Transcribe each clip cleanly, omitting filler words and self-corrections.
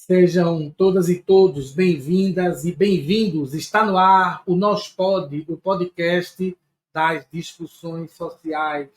Sejam todas e todos bem-vindas e bem-vindos. Está no ar o NosPod, o podcast das discussões sociais.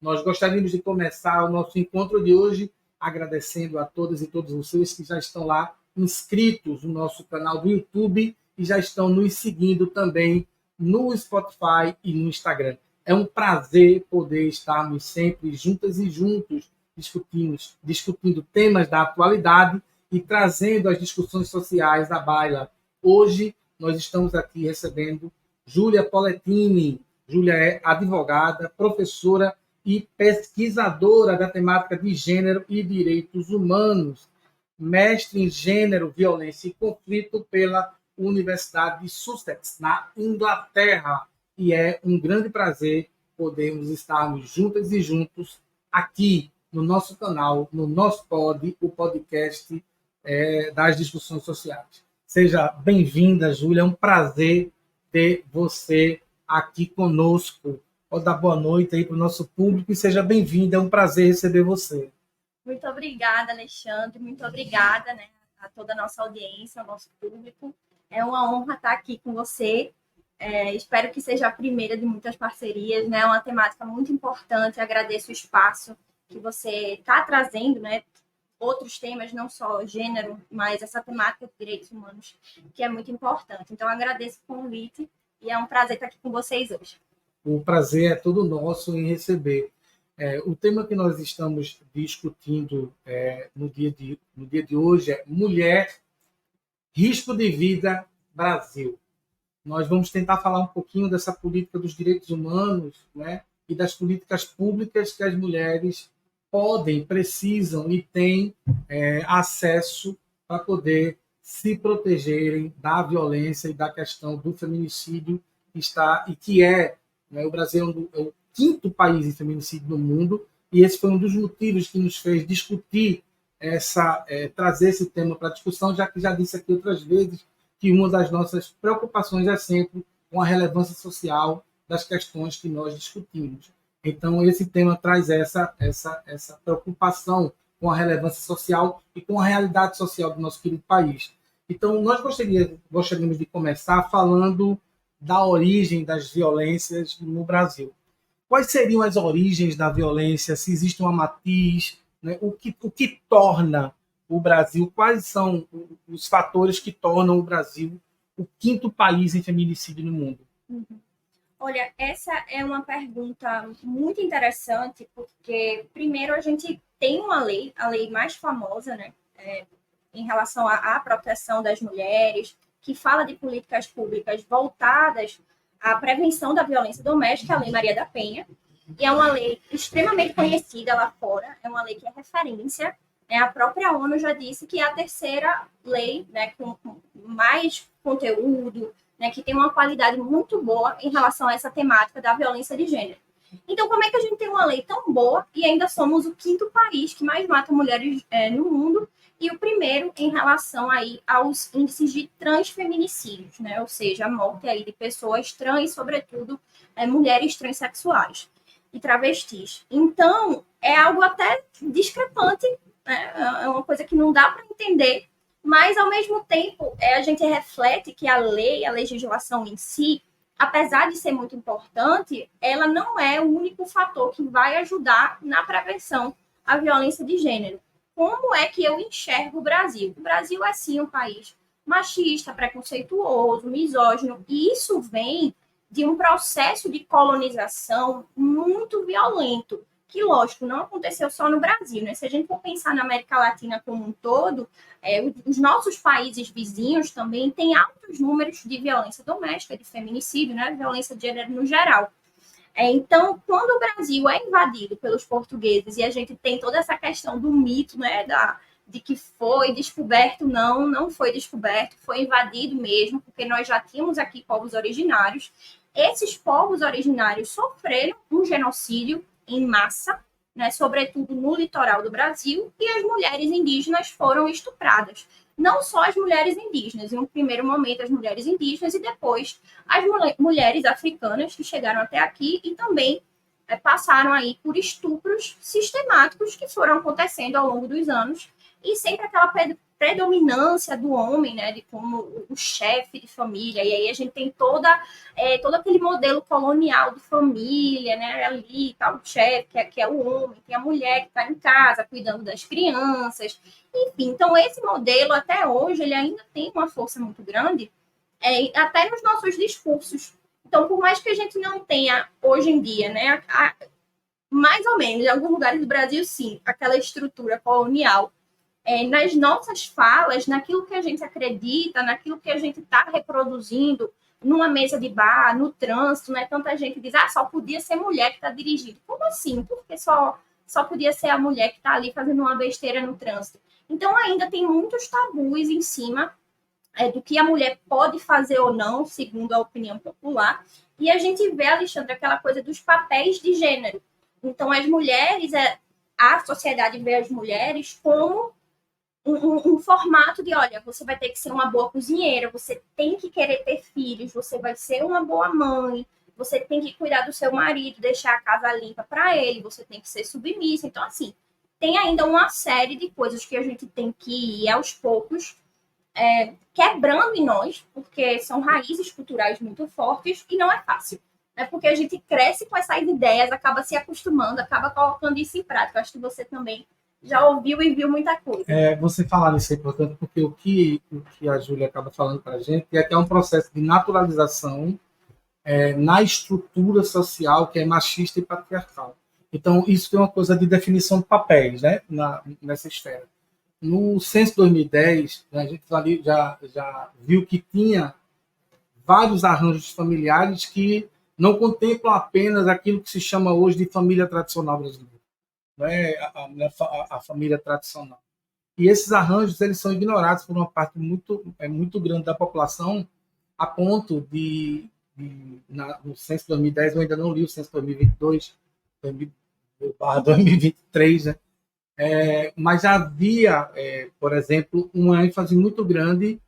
Nós gostaríamos de começar o nosso encontro de hoje agradecendo a todas e todos vocês que já estão lá inscritos no nosso canal do YouTube e já estão nos seguindo também no Spotify e no Instagram. É um prazer poder estarmos sempre juntas e juntos discutindo temas da atualidade e trazendo as discussões sociais à baila. Hoje, nós estamos aqui recebendo Júlia Poletini. Júlia é advogada, professora e pesquisadora da temática de gênero e direitos humanos, mestre em gênero, violência e conflito pela Universidade de Sussex, na Inglaterra. E é um grande prazer podermos estarmos juntas e juntos aqui no nosso canal, no NosPod, o podcast das discussões sociais. Seja bem-vinda, Júlia. É um prazer ter você aqui conosco. Pode dar boa noite aí para o nosso público e seja bem-vinda. É um prazer receber você. Muito obrigada, Alexandre. Muito obrigada, a toda a nossa audiência, ao nosso público. É uma honra estar aqui com você. Espero que seja a primeira de muitas parcerias. É uma temática muito importante. Agradeço o espaço que você está trazendo, outros temas, não só gênero, mas essa temática de direitos humanos, que é muito importante. Então, agradeço o convite e é um prazer estar aqui com vocês hoje. O prazer é todo nosso em receber. O tema que nós estamos discutindo no dia de hoje é Mulher, Risco de Vida, Brasil. Nós vamos tentar falar um pouquinho dessa política dos direitos humanos, e das políticas públicas que as mulheres podem, precisam e têm acesso para poder se protegerem da violência e da questão do feminicídio o Brasil é o quinto país em feminicídio no mundo e esse foi um dos motivos que nos fez discutir trazer esse tema para a discussão, já que já disse aqui outras vezes que uma das nossas preocupações é sempre com a relevância social das questões que nós discutimos. Então, esse tema traz essa preocupação com a relevância social e com a realidade social do nosso querido país. Então, nós gostaríamos de começar falando da origem das violências no Brasil. Quais seriam as origens da violência? Se existe uma matriz, o que torna o Brasil? Quais são os fatores que tornam o Brasil o quinto país em feminicídio no mundo? Olha, essa é uma pergunta muito interessante, porque, primeiro, a gente tem uma lei, a lei mais famosa, em relação à proteção das mulheres, que fala de políticas públicas voltadas à prevenção da violência doméstica, a Lei Maria da Penha, e é uma lei extremamente conhecida lá fora, é uma lei que é referência, a própria ONU já disse que é a terceira lei, com mais conteúdo, que tem uma qualidade muito boa em relação a essa temática da violência de gênero. Então, como é que a gente tem uma lei tão boa e ainda somos o quinto país que mais mata mulheres no mundo e o primeiro em relação aí aos índices de transfeminicídios, ou seja, a morte aí de pessoas trans, sobretudo mulheres transexuais e travestis. Então, é algo até discrepante, é uma coisa que não dá para entender, mas, ao mesmo tempo, a gente reflete que a lei, a legislação em si, apesar de ser muito importante, ela não é o único fator que vai ajudar na prevenção à violência de gênero. Como é que eu enxergo o Brasil? O Brasil é, sim, um país machista, preconceituoso, misógino, e isso vem de um processo de colonização muito violento, que, lógico, não aconteceu só no Brasil, Se a gente for pensar na América Latina como um todo, os nossos países vizinhos também têm altos números de violência doméstica, de feminicídio, violência de gênero no geral. Então, quando o Brasil é invadido pelos portugueses e a gente tem toda essa questão do mito, de que foi descoberto, não foi descoberto, foi invadido mesmo, porque nós já tínhamos aqui povos originários. Esses povos originários sofreram um genocídio em massa, sobretudo no litoral do Brasil, e as mulheres indígenas foram estupradas. Não só as mulheres indígenas, em um primeiro momento as mulheres indígenas e depois as mulheres africanas que chegaram até aqui e também passaram aí por estupros sistemáticos que foram acontecendo ao longo dos anos e sempre aquela predominância do homem, né, de como o chefe de família, e aí a gente tem todo aquele modelo colonial de família, né, ali tá o chefe, que é o homem, tem a mulher que está em casa cuidando das crianças, enfim, então esse modelo até hoje ele ainda tem uma força muito grande, até nos nossos discursos. Então, por mais que a gente não tenha hoje em dia, né, mais ou menos, em alguns lugares do Brasil, sim, aquela estrutura colonial, nas nossas falas, naquilo que a gente acredita, naquilo que a gente está reproduzindo, numa mesa de bar, no trânsito, né? Tanta gente diz, só podia ser mulher que está dirigindo. Como assim? Porque só podia ser a mulher que está ali fazendo uma besteira no trânsito. Então, ainda tem muitos tabus em cima do que a mulher pode fazer ou não, segundo a opinião popular. E a gente vê, Alexandre, aquela coisa dos papéis de gênero. Então, as mulheres, a sociedade vê as mulheres como um formato de, olha, você vai ter que ser uma boa cozinheira, você tem que querer ter filhos, você vai ser uma boa mãe, você tem que cuidar do seu marido, deixar a casa limpa para ele, você tem que ser submissa. Então, assim, tem ainda uma série de coisas que a gente tem que ir aos poucos quebrando em nós, porque são raízes culturais muito fortes e não é fácil. Né? Porque a gente cresce com essas ideias, acaba se acostumando, acaba colocando isso em prática. Acho que você também já ouviu e viu muita coisa. Você falar isso é importante, porque o que a Júlia acaba falando para a gente é que é um processo de naturalização na estrutura social que é machista e patriarcal. Então, isso tem uma coisa de definição de papéis, né, nessa esfera. No censo 2010, a gente já viu que tinha vários arranjos familiares que não contemplam apenas aquilo que se chama hoje de família tradicional brasileira, né? A família tradicional. E esses arranjos eles são ignorados por uma parte muito grande da população, a ponto no censo 2010, eu ainda não li o censo 2022, 2023, né? Mas havia, por exemplo, uma ênfase muito grande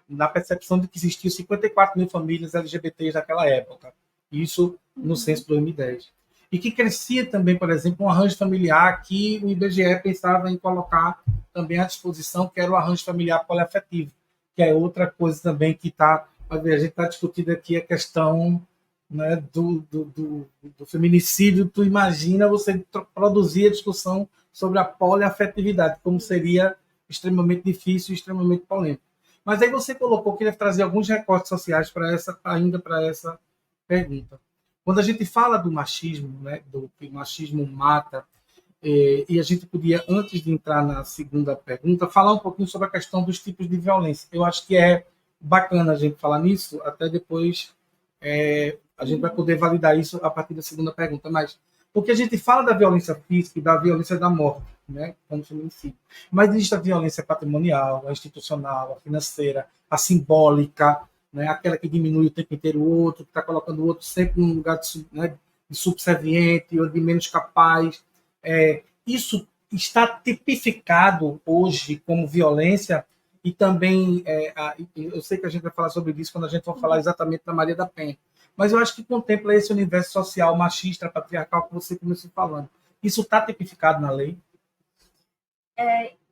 na percepção de que existiam 54 mil famílias LGBTs naquela época. Isso no censo 2010. E que crescia também, por exemplo, um arranjo familiar que o IBGE pensava em colocar também à disposição, que era o arranjo familiar poliafetivo, que é outra coisa também que está... A gente está discutindo aqui a questão, né, do feminicídio. Tu imagina você produzir a discussão sobre a poliafetividade, como seria extremamente difícil e extremamente polêmico. Mas aí você colocou que deve trazer alguns recortes sociais para essa pergunta. Quando a gente fala do machismo, né, do que o machismo mata, e a gente podia, antes de entrar na segunda pergunta, falar um pouquinho sobre a questão dos tipos de violência. Eu acho que é bacana a gente falar nisso, até depois a gente vai poder validar isso a partir da segunda pergunta. Mas porque a gente fala da violência física e da violência da morte, né, como feminicídio. Mas existe a violência patrimonial, a institucional, a financeira, a simbólica, né, aquela que diminui o tempo inteiro o outro, que está colocando o outro sempre num lugar de subserviente ou de menos capaz. Isso está tipificado hoje como violência e também, eu sei que a gente vai falar sobre isso quando a gente for falar exatamente da Maria da Penha, mas eu acho que contempla esse universo social machista, patriarcal que você começou falando. Isso está tipificado na lei?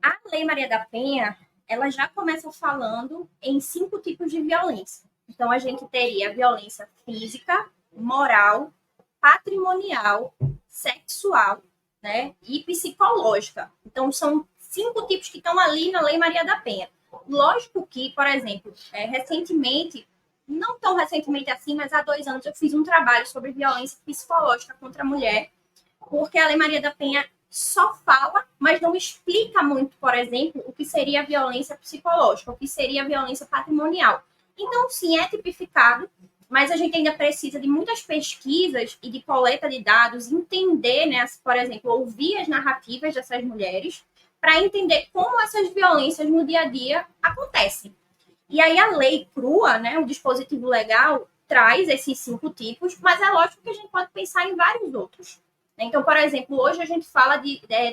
A Lei Maria da Penha, ela já começa falando em 5 tipos de violência. Então, a gente teria a violência física, moral, patrimonial, sexual, né, e psicológica. Então, são 5 tipos que estão ali na Lei Maria da Penha. Lógico que, por exemplo, recentemente, não tão recentemente assim, mas há 2 anos, eu fiz um trabalho sobre violência psicológica contra a mulher, porque a Lei Maria da Penha só fala, mas não explica muito, por exemplo, o que seria a violência psicológica, o que seria a violência patrimonial. Então, sim, é tipificado, mas a gente ainda precisa de muitas pesquisas e de coleta de dados, entender, né, por exemplo, ouvir as narrativas dessas mulheres, para entender como essas violências no dia a dia acontecem. E aí a lei crua, né, o dispositivo legal, traz esses 5 tipos, mas é lógico que a gente pode pensar em vários outros. Então, por exemplo, hoje a gente fala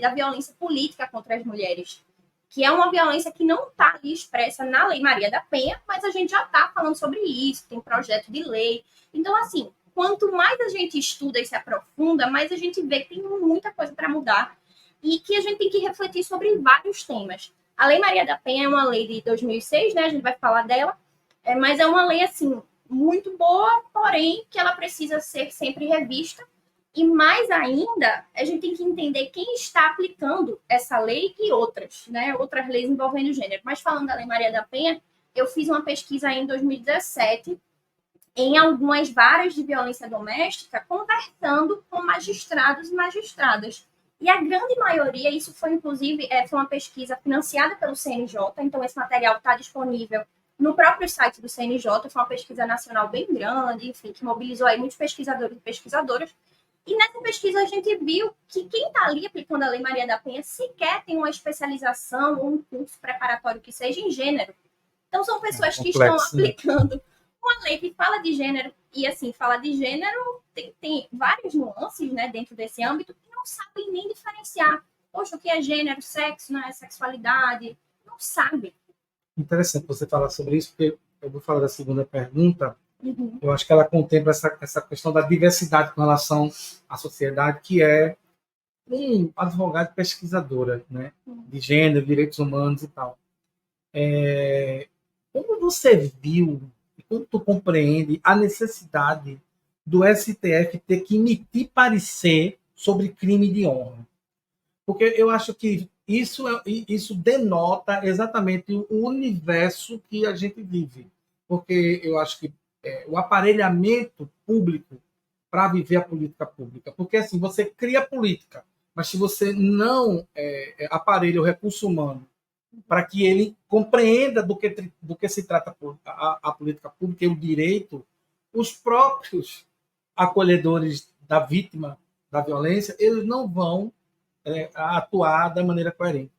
da violência política contra as mulheres, que é uma violência que não está ali expressa na Lei Maria da Penha, mas a gente já está falando sobre isso, tem projeto de lei. Então, assim, quanto mais a gente estuda e se aprofunda, mais a gente vê que tem muita coisa para mudar e que a gente tem que refletir sobre vários temas. A Lei Maria da Penha é uma lei de 2006, né? A gente vai falar dela, mas é uma lei, assim, muito boa, porém que ela precisa ser sempre revista. E mais ainda, a gente tem que entender quem está aplicando essa lei e outras, né? Outras leis envolvendo gênero. Mas falando da Lei Maria da Penha, eu fiz uma pesquisa aí em 2017 em algumas varas de violência doméstica, conversando com magistrados e magistradas. E a grande maioria, isso foi inclusive foi uma pesquisa financiada pelo CNJ, então esse material está disponível no próprio site do CNJ, foi uma pesquisa nacional bem grande, enfim, que mobilizou aí muitos pesquisadores e pesquisadoras. E nessa pesquisa a gente viu que quem está ali aplicando a Lei Maria da Penha sequer tem uma especialização ou um curso preparatório que seja em gênero. Então são pessoas que estão aplicando uma lei que fala de gênero, e assim, fala de gênero, tem várias nuances, né, dentro desse âmbito, que não sabem nem diferenciar. Poxa, o que é gênero, sexo, né, sexualidade, não sabe. Interessante você falar sobre isso, porque eu vou falar da segunda pergunta. Eu acho que ela contempla essa questão da diversidade com relação à sociedade, que é um advogado pesquisadora, né, de gênero, direitos humanos e tal. Como você viu, como tu compreende a necessidade do STF ter que emitir parecer sobre crime de honra? Porque eu acho que isso denota exatamente o universo que a gente vive. Porque eu acho que o aparelhamento público para viver a política pública. Porque assim, você cria política, mas se você não aparelha o recurso humano para que ele compreenda do que se trata a política pública e o direito, os próprios acolhedores da vítima da violência, eles não vão atuar da maneira coerente.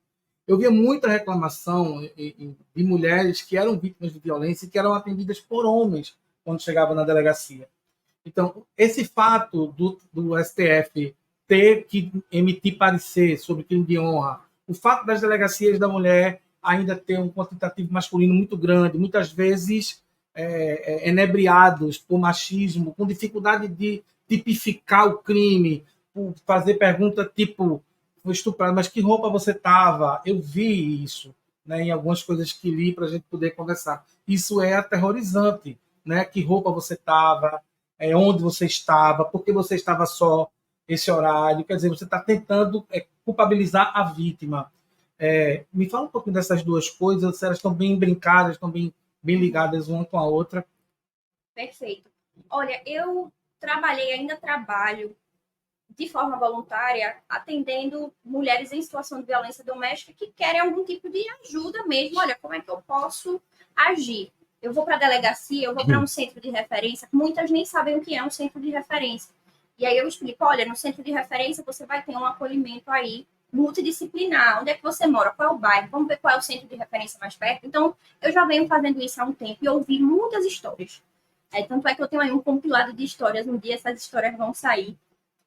Eu via muita reclamação de mulheres que eram vítimas de violência e que eram atendidas por homens quando chegavam na delegacia. Então, esse fato do STF ter que emitir parecer sobre crime de honra, o fato das delegacias da mulher ainda ter um quantitativo masculino muito grande, muitas vezes enebriados por machismo, com dificuldade de tipificar o crime, por fazer pergunta tipo, foi estuprado, mas que roupa você estava? Eu vi isso, né, em algumas coisas que li para a gente poder conversar. Isso é aterrorizante, né? Que roupa você estava, onde você estava, por que você estava só esse horário. Quer dizer, você está tentando culpabilizar a vítima. Me fala um pouquinho dessas duas coisas, se elas estão bem brincadas, estão bem ligadas uma com a outra. Perfeito. Olha, eu ainda trabalho de forma voluntária, atendendo mulheres em situação de violência doméstica que querem algum tipo de ajuda mesmo. Olha, como é que eu posso agir? Eu vou para a delegacia, eu vou para um centro de referência, muitas nem sabem o que é um centro de referência. E aí eu explico, olha, no centro de referência você vai ter um acolhimento aí multidisciplinar. Onde é que você mora? Qual é o bairro? Vamos ver qual é o centro de referência mais perto. Então, eu já venho fazendo isso há um tempo e ouvi muitas histórias. Tanto é que eu tenho aí um compilado de histórias. Um dia essas histórias vão sair.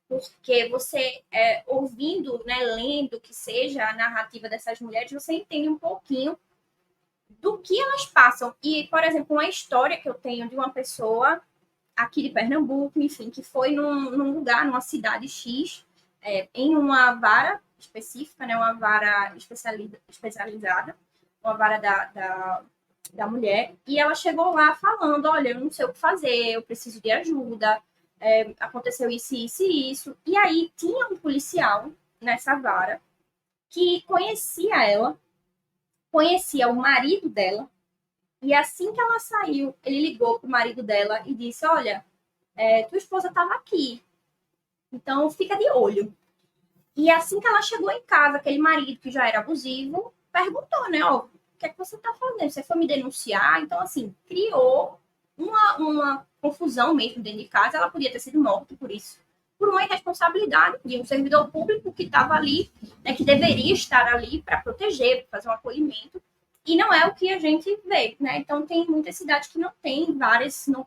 Porque você, ouvindo, né, lendo, que seja a narrativa dessas mulheres, você entende um pouquinho do que elas passam. E, por exemplo, uma história que eu tenho de uma pessoa aqui de Pernambuco, enfim, que foi num lugar, numa cidade X, em uma vara específica, né, uma vara especializada, uma vara da mulher, e ela chegou lá falando, olha, eu não sei o que fazer, eu preciso de ajuda, aconteceu isso, isso e isso. E aí tinha um policial nessa vara que conhecia ela, conhecia o marido dela, e assim que ela saiu, ele ligou pro marido dela e disse, olha, tua esposa estava aqui, então fica de olho. E assim que ela chegou em casa, aquele marido que já era abusivo, perguntou, né, ó, o que é que você está fazendo? Você foi me denunciar? Então, assim, criou uma confusão mesmo dentro de casa. Ela podia ter sido morta por isso, por uma irresponsabilidade de um servidor público que estava ali, né, que deveria estar ali para proteger, para fazer um acolhimento, e não é o que a gente vê, né? Então tem muitas cidades que não tem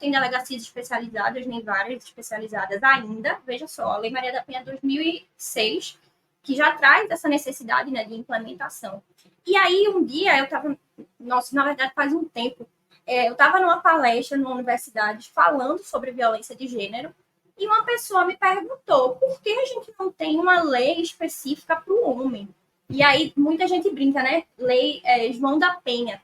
delegacias especializadas, nem várias especializadas ainda. Veja só, a Lei Maria da Penha 2006, que já traz essa necessidade, né, de implementação. E aí um dia eu estava, nossa, na verdade faz um tempo, eu estava numa palestra numa universidade falando sobre violência de gênero, e uma pessoa me perguntou por que a gente não tem uma lei específica para o homem. E aí, muita gente brinca, né? Lei João da Penha.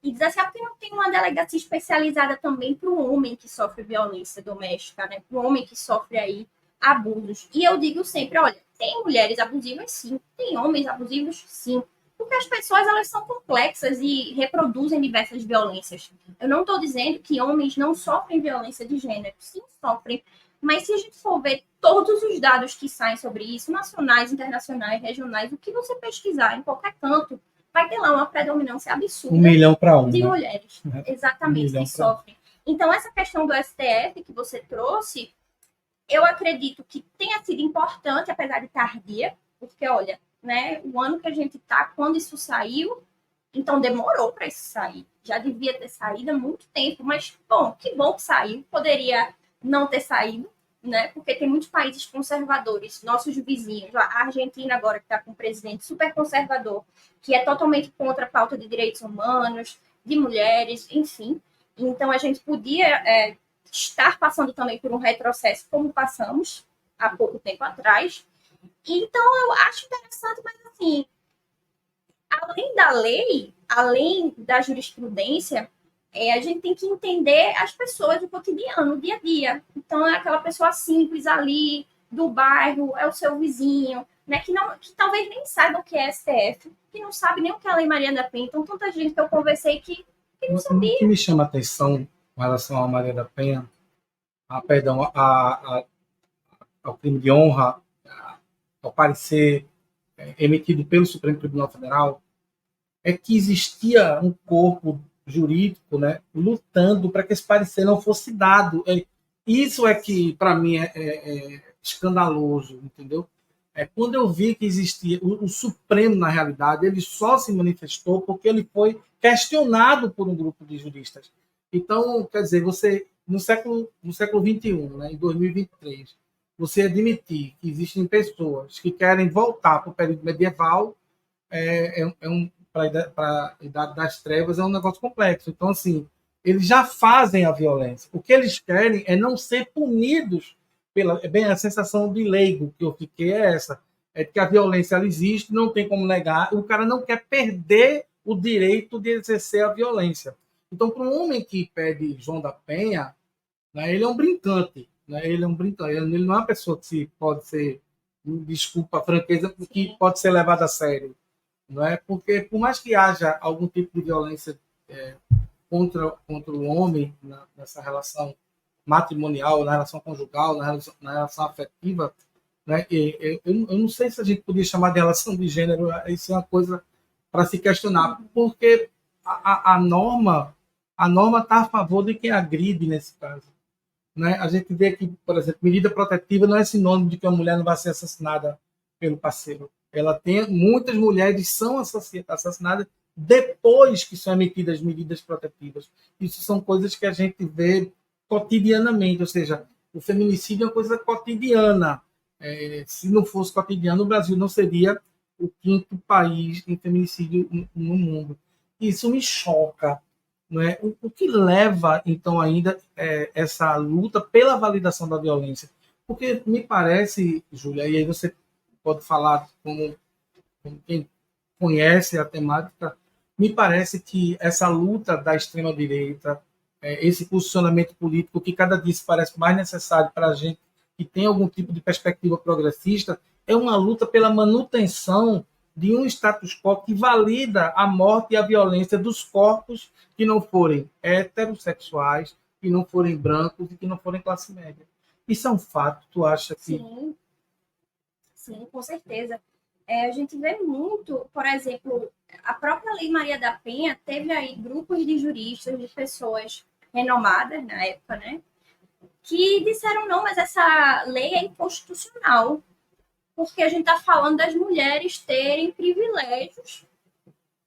E diz assim, porque não tem uma delegacia especializada também para o homem que sofre violência doméstica, né? Para o homem que sofre aí abusos. E eu digo sempre, olha, tem mulheres abusivas, sim. Tem homens abusivos, sim. Porque as pessoas, elas são complexas e reproduzem diversas violências. Eu não estou dizendo que homens não sofrem violência de gênero. Sim, sofrem. Mas se a gente for ver todos os dados que saem sobre isso, nacionais, internacionais, regionais, o que você pesquisar em qualquer canto, vai ter lá uma predominância absurda 1 milhão para 1, de né? mulheres, exatamente, que sofrem. Então, essa questão do STF que você trouxe, eu acredito que tenha sido importante, apesar de tardia, porque, olha, né, o ano que a gente está, quando isso saiu, então demorou para isso sair. Já devia ter saído há muito tempo, mas, bom, que bom que saiu. Poderia não ter saído, né? Porque tem muitos países conservadores, nossos vizinhos, a Argentina agora que está com um presidente super conservador, que é totalmente contra a pauta de direitos humanos, de mulheres, enfim. Então a gente podia estar passando também por um retrocesso, como passamos há pouco tempo atrás. Então eu acho interessante, mas assim, além da lei, além da jurisprudência, a gente tem que entender as pessoas do cotidiano, do dia a dia. Então, é aquela pessoa simples ali, do bairro, é o seu vizinho, né, que talvez nem saiba o que é STF, que não sabe nem o que é a Lei Maria da Penha. Então, tanta gente que eu conversei que não sabia. O que me chama a atenção com relação à Maria da Penha, ao crime de honra, ao parecer emitido pelo Supremo Tribunal Federal, é que existia um corpo jurídico, né, lutando para que esse parecer não fosse dado. Isso é que, para mim, é escandaloso, entendeu? Quando eu vi que existia o Supremo, na realidade, ele só se manifestou porque ele foi questionado por um grupo de juristas. Então, quer dizer, você, no século XXI, né, em 2023, você admitir que existem pessoas que querem voltar para o período medieval para a idade das trevas é um negócio complexo. Então, assim, eles já fazem a violência. O que eles querem é não ser punidos pela. Bem, a sensação de leigo que eu fiquei é essa: é que a violência ela existe, não tem como negar, o cara não quer perder o direito de exercer a violência. Então, para um homem que pede João da Penha, né, ele é um brincante. Né, ele é um brincante. Ele não é uma pessoa que pode ser, desculpa a franqueza, que pode ser levada a sério. Não é? Porque, por mais que haja algum tipo de violência contra o homem nessa relação matrimonial, na relação conjugal, na relação afetiva, né? Eu não sei se a gente podia chamar de relação de gênero, isso é uma coisa para se questionar, porque a norma está a favor de quem agride nesse caso. Né? A gente vê que, por exemplo, medida protetiva não é sinônimo de que uma mulher não vai ser assassinada pelo parceiro. Muitas mulheres são assassinadas depois que são emitidas medidas protetivas. Isso são coisas que a gente vê cotidianamente, ou seja, o feminicídio é uma coisa cotidiana. Se não fosse cotidiano, o Brasil não seria o quinto país em feminicídio no mundo. Isso me choca. Não é? O que leva, então, ainda essa luta pela validação da violência? Porque me parece, Júlia, e aí você pode falar como quem conhece a temática, me parece que essa luta da extrema-direita, esse posicionamento político que cada dia se parece mais necessário para a gente que tem algum tipo de perspectiva progressista, é uma luta pela manutenção de um status quo que valida a morte e a violência dos corpos que não forem heterossexuais, que não forem brancos e que não forem classe média. Isso é um fato, tu acha que... Sim, com certeza. A gente vê muito, por exemplo, a própria Lei Maria da Penha teve aí grupos de juristas, de pessoas renomadas na época, né? Que disseram, não, mas essa lei é inconstitucional, porque a gente está falando das mulheres terem privilégios.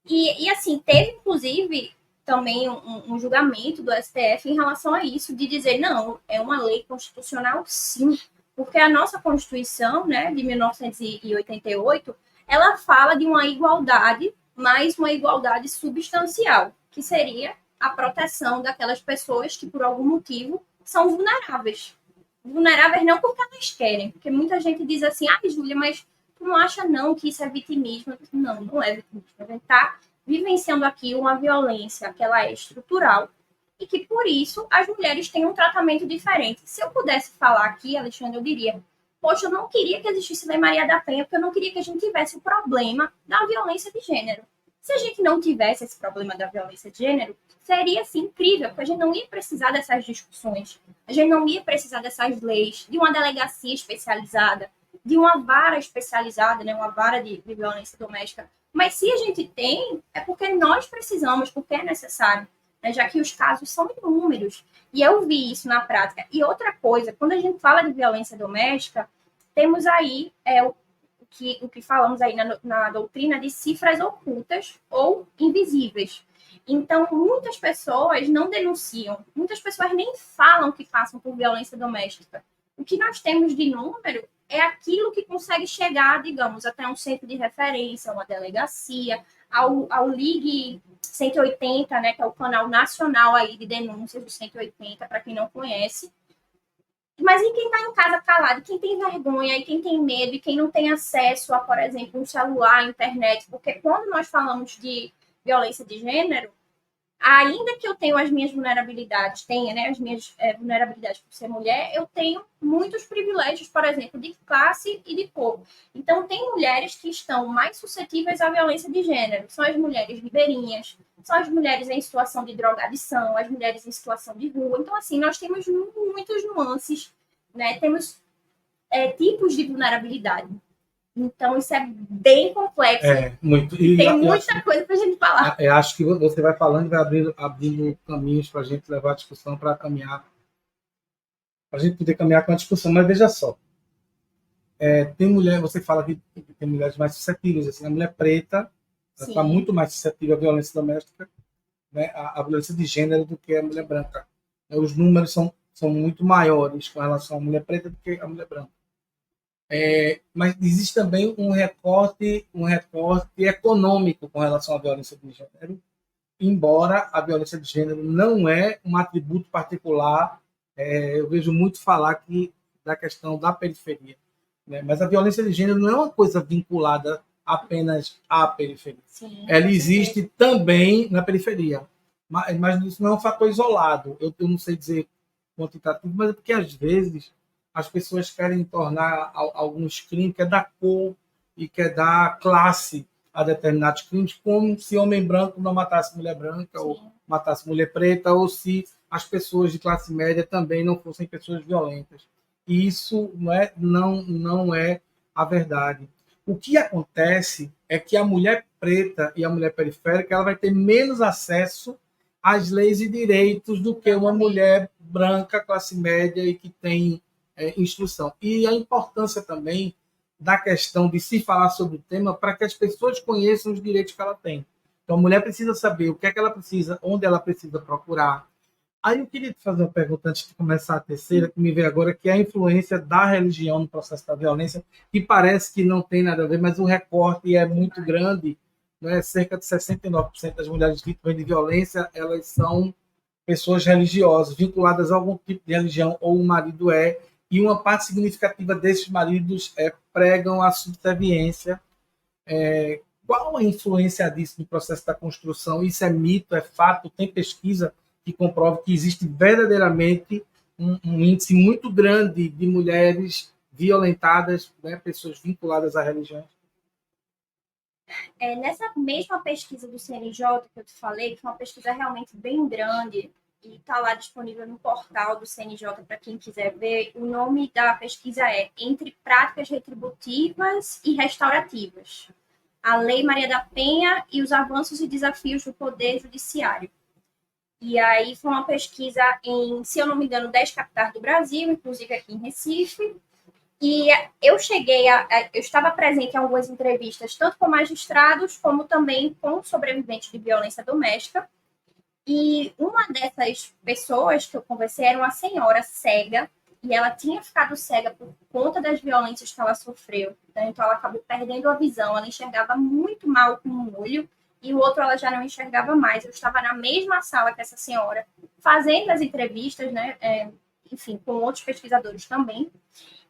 E assim, teve, inclusive, também um julgamento do STF em relação a isso, de dizer, não, é uma lei constitucional, sim, porque a nossa Constituição, né, de 1988, ela fala de uma igualdade, mas uma igualdade substancial, que seria a proteção daquelas pessoas que, por algum motivo, são vulneráveis. Vulneráveis não porque elas querem, porque muita gente diz assim, Júlia, mas tu não acha não que isso é vitimismo? Não, não é vitimismo. A gente está vivenciando aqui uma violência que ela é estrutural e que, por isso, as mulheres têm um tratamento diferente. Se eu pudesse falar aqui, Alexandre, eu diria, poxa, eu não queria que existisse Lei Maria da Penha, porque eu não queria que a gente tivesse o problema da violência de gênero. Se a gente não tivesse esse problema da violência de gênero, seria, assim, incrível, porque a gente não ia precisar dessas discussões, a gente não ia precisar dessas leis, de uma delegacia especializada, de uma vara especializada, né, uma vara de violência doméstica. Mas se a gente tem, é porque nós precisamos, porque é necessário, né, já que os casos são inúmeros. E eu vi isso na prática. E outra coisa, quando a gente fala de violência doméstica, temos aí o que falamos aí na doutrina de cifras ocultas ou invisíveis. Então, muitas pessoas não denunciam, muitas pessoas nem falam que passam por violência doméstica. O que nós temos de número é aquilo que consegue chegar, digamos, até um centro de referência, uma delegacia, ao Ligue 180, né, que é o canal nacional aí de denúncias do 180, para quem não conhece. Mas e quem está em casa calado, quem tem vergonha, e quem tem medo, e quem não tem acesso a, por exemplo, um celular, a internet? Porque quando nós falamos de violência de gênero, ainda que eu tenha as minhas vulnerabilidades, as minhas vulnerabilidades por ser mulher, eu tenho muitos privilégios, por exemplo, de classe e de cor. Então, tem mulheres que estão mais suscetíveis à violência de gênero. São as mulheres ribeirinhas, são as mulheres em situação de drogadição, as mulheres em situação de rua. Então, assim, nós temos muitas nuances, né? Temos tipos de vulnerabilidade. Então, isso é bem complexo. Muito. Tem muita coisa para a gente falar. Acho que você vai falando e vai abrindo caminhos para a gente levar a discussão para caminhar. Para a gente poder caminhar com a discussão. Mas veja só. Tem mulher, você fala que tem mulheres mais suscetíveis. Assim, a mulher preta está muito mais suscetível à violência doméstica, né, à violência de gênero do que a mulher branca. Os números são muito maiores com relação à mulher preta do que a mulher branca. Mas existe também um recorte econômico com relação à violência de gênero, embora a violência de gênero não é um atributo particular. Eu vejo muito falar da questão da periferia, né? Mas a violência de gênero não é uma coisa vinculada apenas à periferia. Sim, ela existe também na periferia, mas isso não é um fator isolado. Eu não sei dizer quantitativo, mas é porque às vezes as pessoas querem tornar alguns crimes que é da cor e que é da classe a determinados crimes, como se homem branco não matasse mulher branca, sim, ou matasse mulher preta, ou se as pessoas de classe média também não fossem pessoas violentas. E isso não é a verdade. O que acontece é que a mulher preta e a mulher periférica ela vai ter menos acesso às leis e direitos do que uma mulher branca, classe média e que tem instrução. E a importância também da questão de se falar sobre o tema para que as pessoas conheçam os direitos que ela tem. Então, a mulher precisa saber o que é que ela precisa, onde ela precisa procurar. Aí eu queria te fazer uma pergunta antes de começar a terceira, que me veio agora, que é a influência da religião no processo da violência, que parece que não tem nada a ver, mas o recorte é muito grande, né? Cerca de 69% das mulheres vítimas de violência, elas são pessoas religiosas, vinculadas a algum tipo de religião, ou o marido e uma parte significativa desses maridos pregam a subserviência. Qual a influência disso no processo da construção? Isso é mito, é fato? Tem pesquisa que comprova que existe verdadeiramente um índice muito grande de mulheres violentadas, né, pessoas vinculadas à religião? Nessa mesma pesquisa do CNJ que eu te falei, que é uma pesquisa realmente bem grande, e está lá disponível no portal do CNJ para quem quiser ver. O nome da pesquisa é Entre Práticas Retributivas e Restaurativas: a Lei Maria da Penha e os Avanços e Desafios do Poder Judiciário. E aí foi uma pesquisa em, se eu não me engano, 10 capitais do Brasil, inclusive aqui em Recife. E eu eu estava presente em algumas entrevistas, tanto com magistrados, como também com sobreviventes de violência doméstica. E uma dessas pessoas que eu conversei era uma senhora cega, e ela tinha ficado cega por conta das violências que ela sofreu. Então, ela acabou perdendo a visão, ela enxergava muito mal com um olho, e o outro ela já não enxergava mais. Eu estava na mesma sala que essa senhora, fazendo as entrevistas, né? Enfim, com outros pesquisadores também.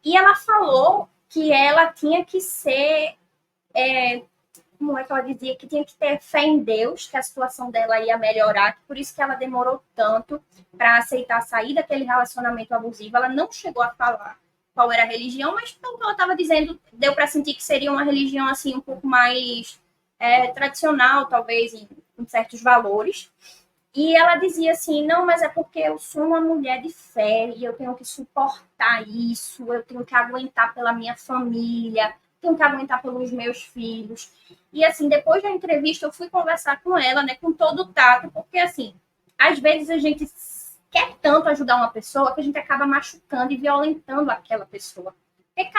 E ela falou que ela tinha que ser, como é que ela dizia, que tinha que ter fé em Deus, que a situação dela ia melhorar, por isso que ela demorou tanto para aceitar sair daquele relacionamento abusivo. Ela não chegou a falar qual era a religião, mas pelo que ela estava dizendo, deu para sentir que seria uma religião assim um pouco mais tradicional, talvez, em certos valores. E ela dizia assim, não, mas é porque eu sou uma mulher de fé e eu tenho que suportar isso, eu tenho que aguentar pela minha família, tenho que aguentar pelos meus filhos. E assim, depois da entrevista, eu fui conversar com ela, né, com todo o tato, porque assim, às vezes a gente quer tanto ajudar uma pessoa que a gente acaba machucando e violentando aquela pessoa. Porque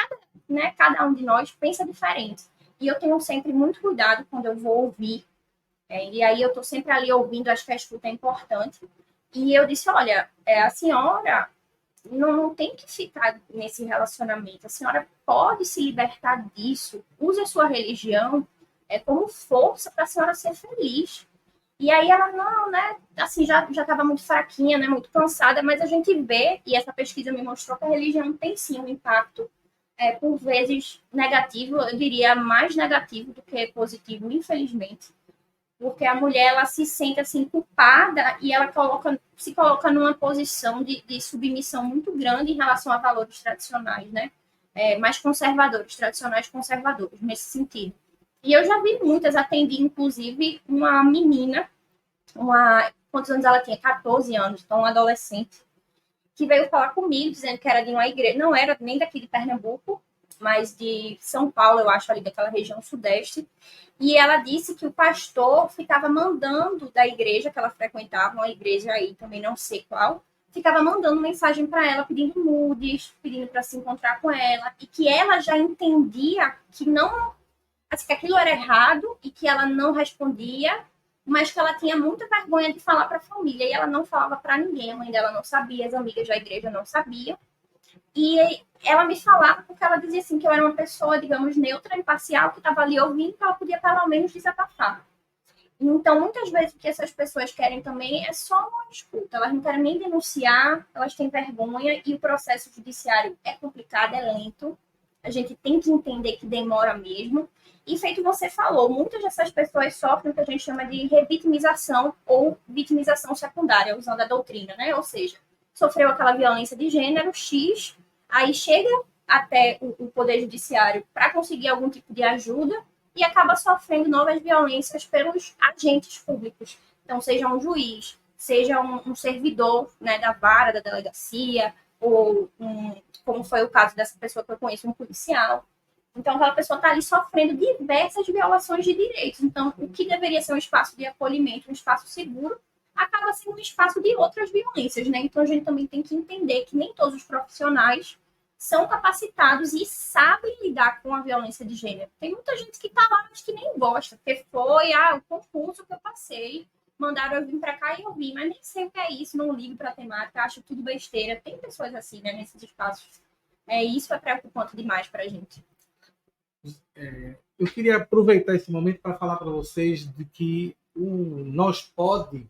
cada um de nós pensa diferente. E eu tenho sempre muito cuidado quando eu vou ouvir e aí eu estou sempre ali ouvindo, acho que a escuta é importante. E eu disse, olha, a senhora não tem que ficar nesse relacionamento. A senhora pode se libertar disso. Use a sua religião como força para a senhora ser feliz. E aí ela, não, né? Assim, já estava muito fraquinha, né? Muito cansada, mas a gente vê, e essa pesquisa me mostrou que a religião tem sim um impacto, por vezes negativo, eu diria mais negativo do que positivo, infelizmente, porque a mulher ela se sente assim culpada e ela se coloca numa posição de submissão muito grande em relação a valores tradicionais, né? Mais conservadores, tradicionais conservadores, nesse sentido. E eu já vi muitas, atendi inclusive uma menina, quantos anos ela tinha? 14 anos, então uma adolescente, que veio falar comigo dizendo que era de uma igreja, não era nem daqui de Pernambuco, mas de São Paulo, eu acho, ali daquela região sudeste. E ela disse que o pastor ficava mandando da igreja que ela frequentava, uma igreja aí também não sei qual, ficava mandando mensagem para ela pedindo nudes, pedindo para se encontrar com ela, e que ela já entendia que não, assim, que aquilo era errado e que ela não respondia, mas que ela tinha muita vergonha de falar para a família e ela não falava para ninguém, a mãe dela não sabia, as amigas da igreja não sabiam. E ela me falava porque ela dizia assim que eu era uma pessoa, digamos, neutra, imparcial, que estava ali ouvindo, que ela podia pelo menos desabafar. Então, muitas vezes o que essas pessoas querem também é só uma escuta. Elas não querem nem denunciar, elas têm vergonha e o processo judiciário é complicado, é lento. A gente tem que entender que demora mesmo. E feito você falou, muitas dessas pessoas sofrem o que a gente chama de revitimização ou vitimização secundária, usando a doutrina, né? Ou seja, sofreu aquela violência de gênero X, aí chega até o Poder Judiciário para conseguir algum tipo de ajuda e acaba sofrendo novas violências pelos agentes públicos. Então, seja um juiz, seja um servidor, né, da vara, da delegacia, ou como foi o caso dessa pessoa que eu conheço, um policial. Então, aquela pessoa está ali sofrendo diversas violações de direitos. Então, o que deveria ser um espaço de acolhimento, um espaço seguro, acaba sendo um espaço de outras violências, né? Então, a gente também tem que entender que nem todos os profissionais são capacitados e sabem lidar com a violência de gênero. Tem muita gente que está lá, mas que nem gosta, porque foi o concurso que eu passei, mandaram eu vir para cá e eu vim, mas nem sei o que é isso, não ligo para a temática, acho tudo besteira. Tem pessoas assim, né, nesses espaços. Isso é preocupante demais para a gente. Eu queria aproveitar esse momento para falar para vocês de que o Nós Pode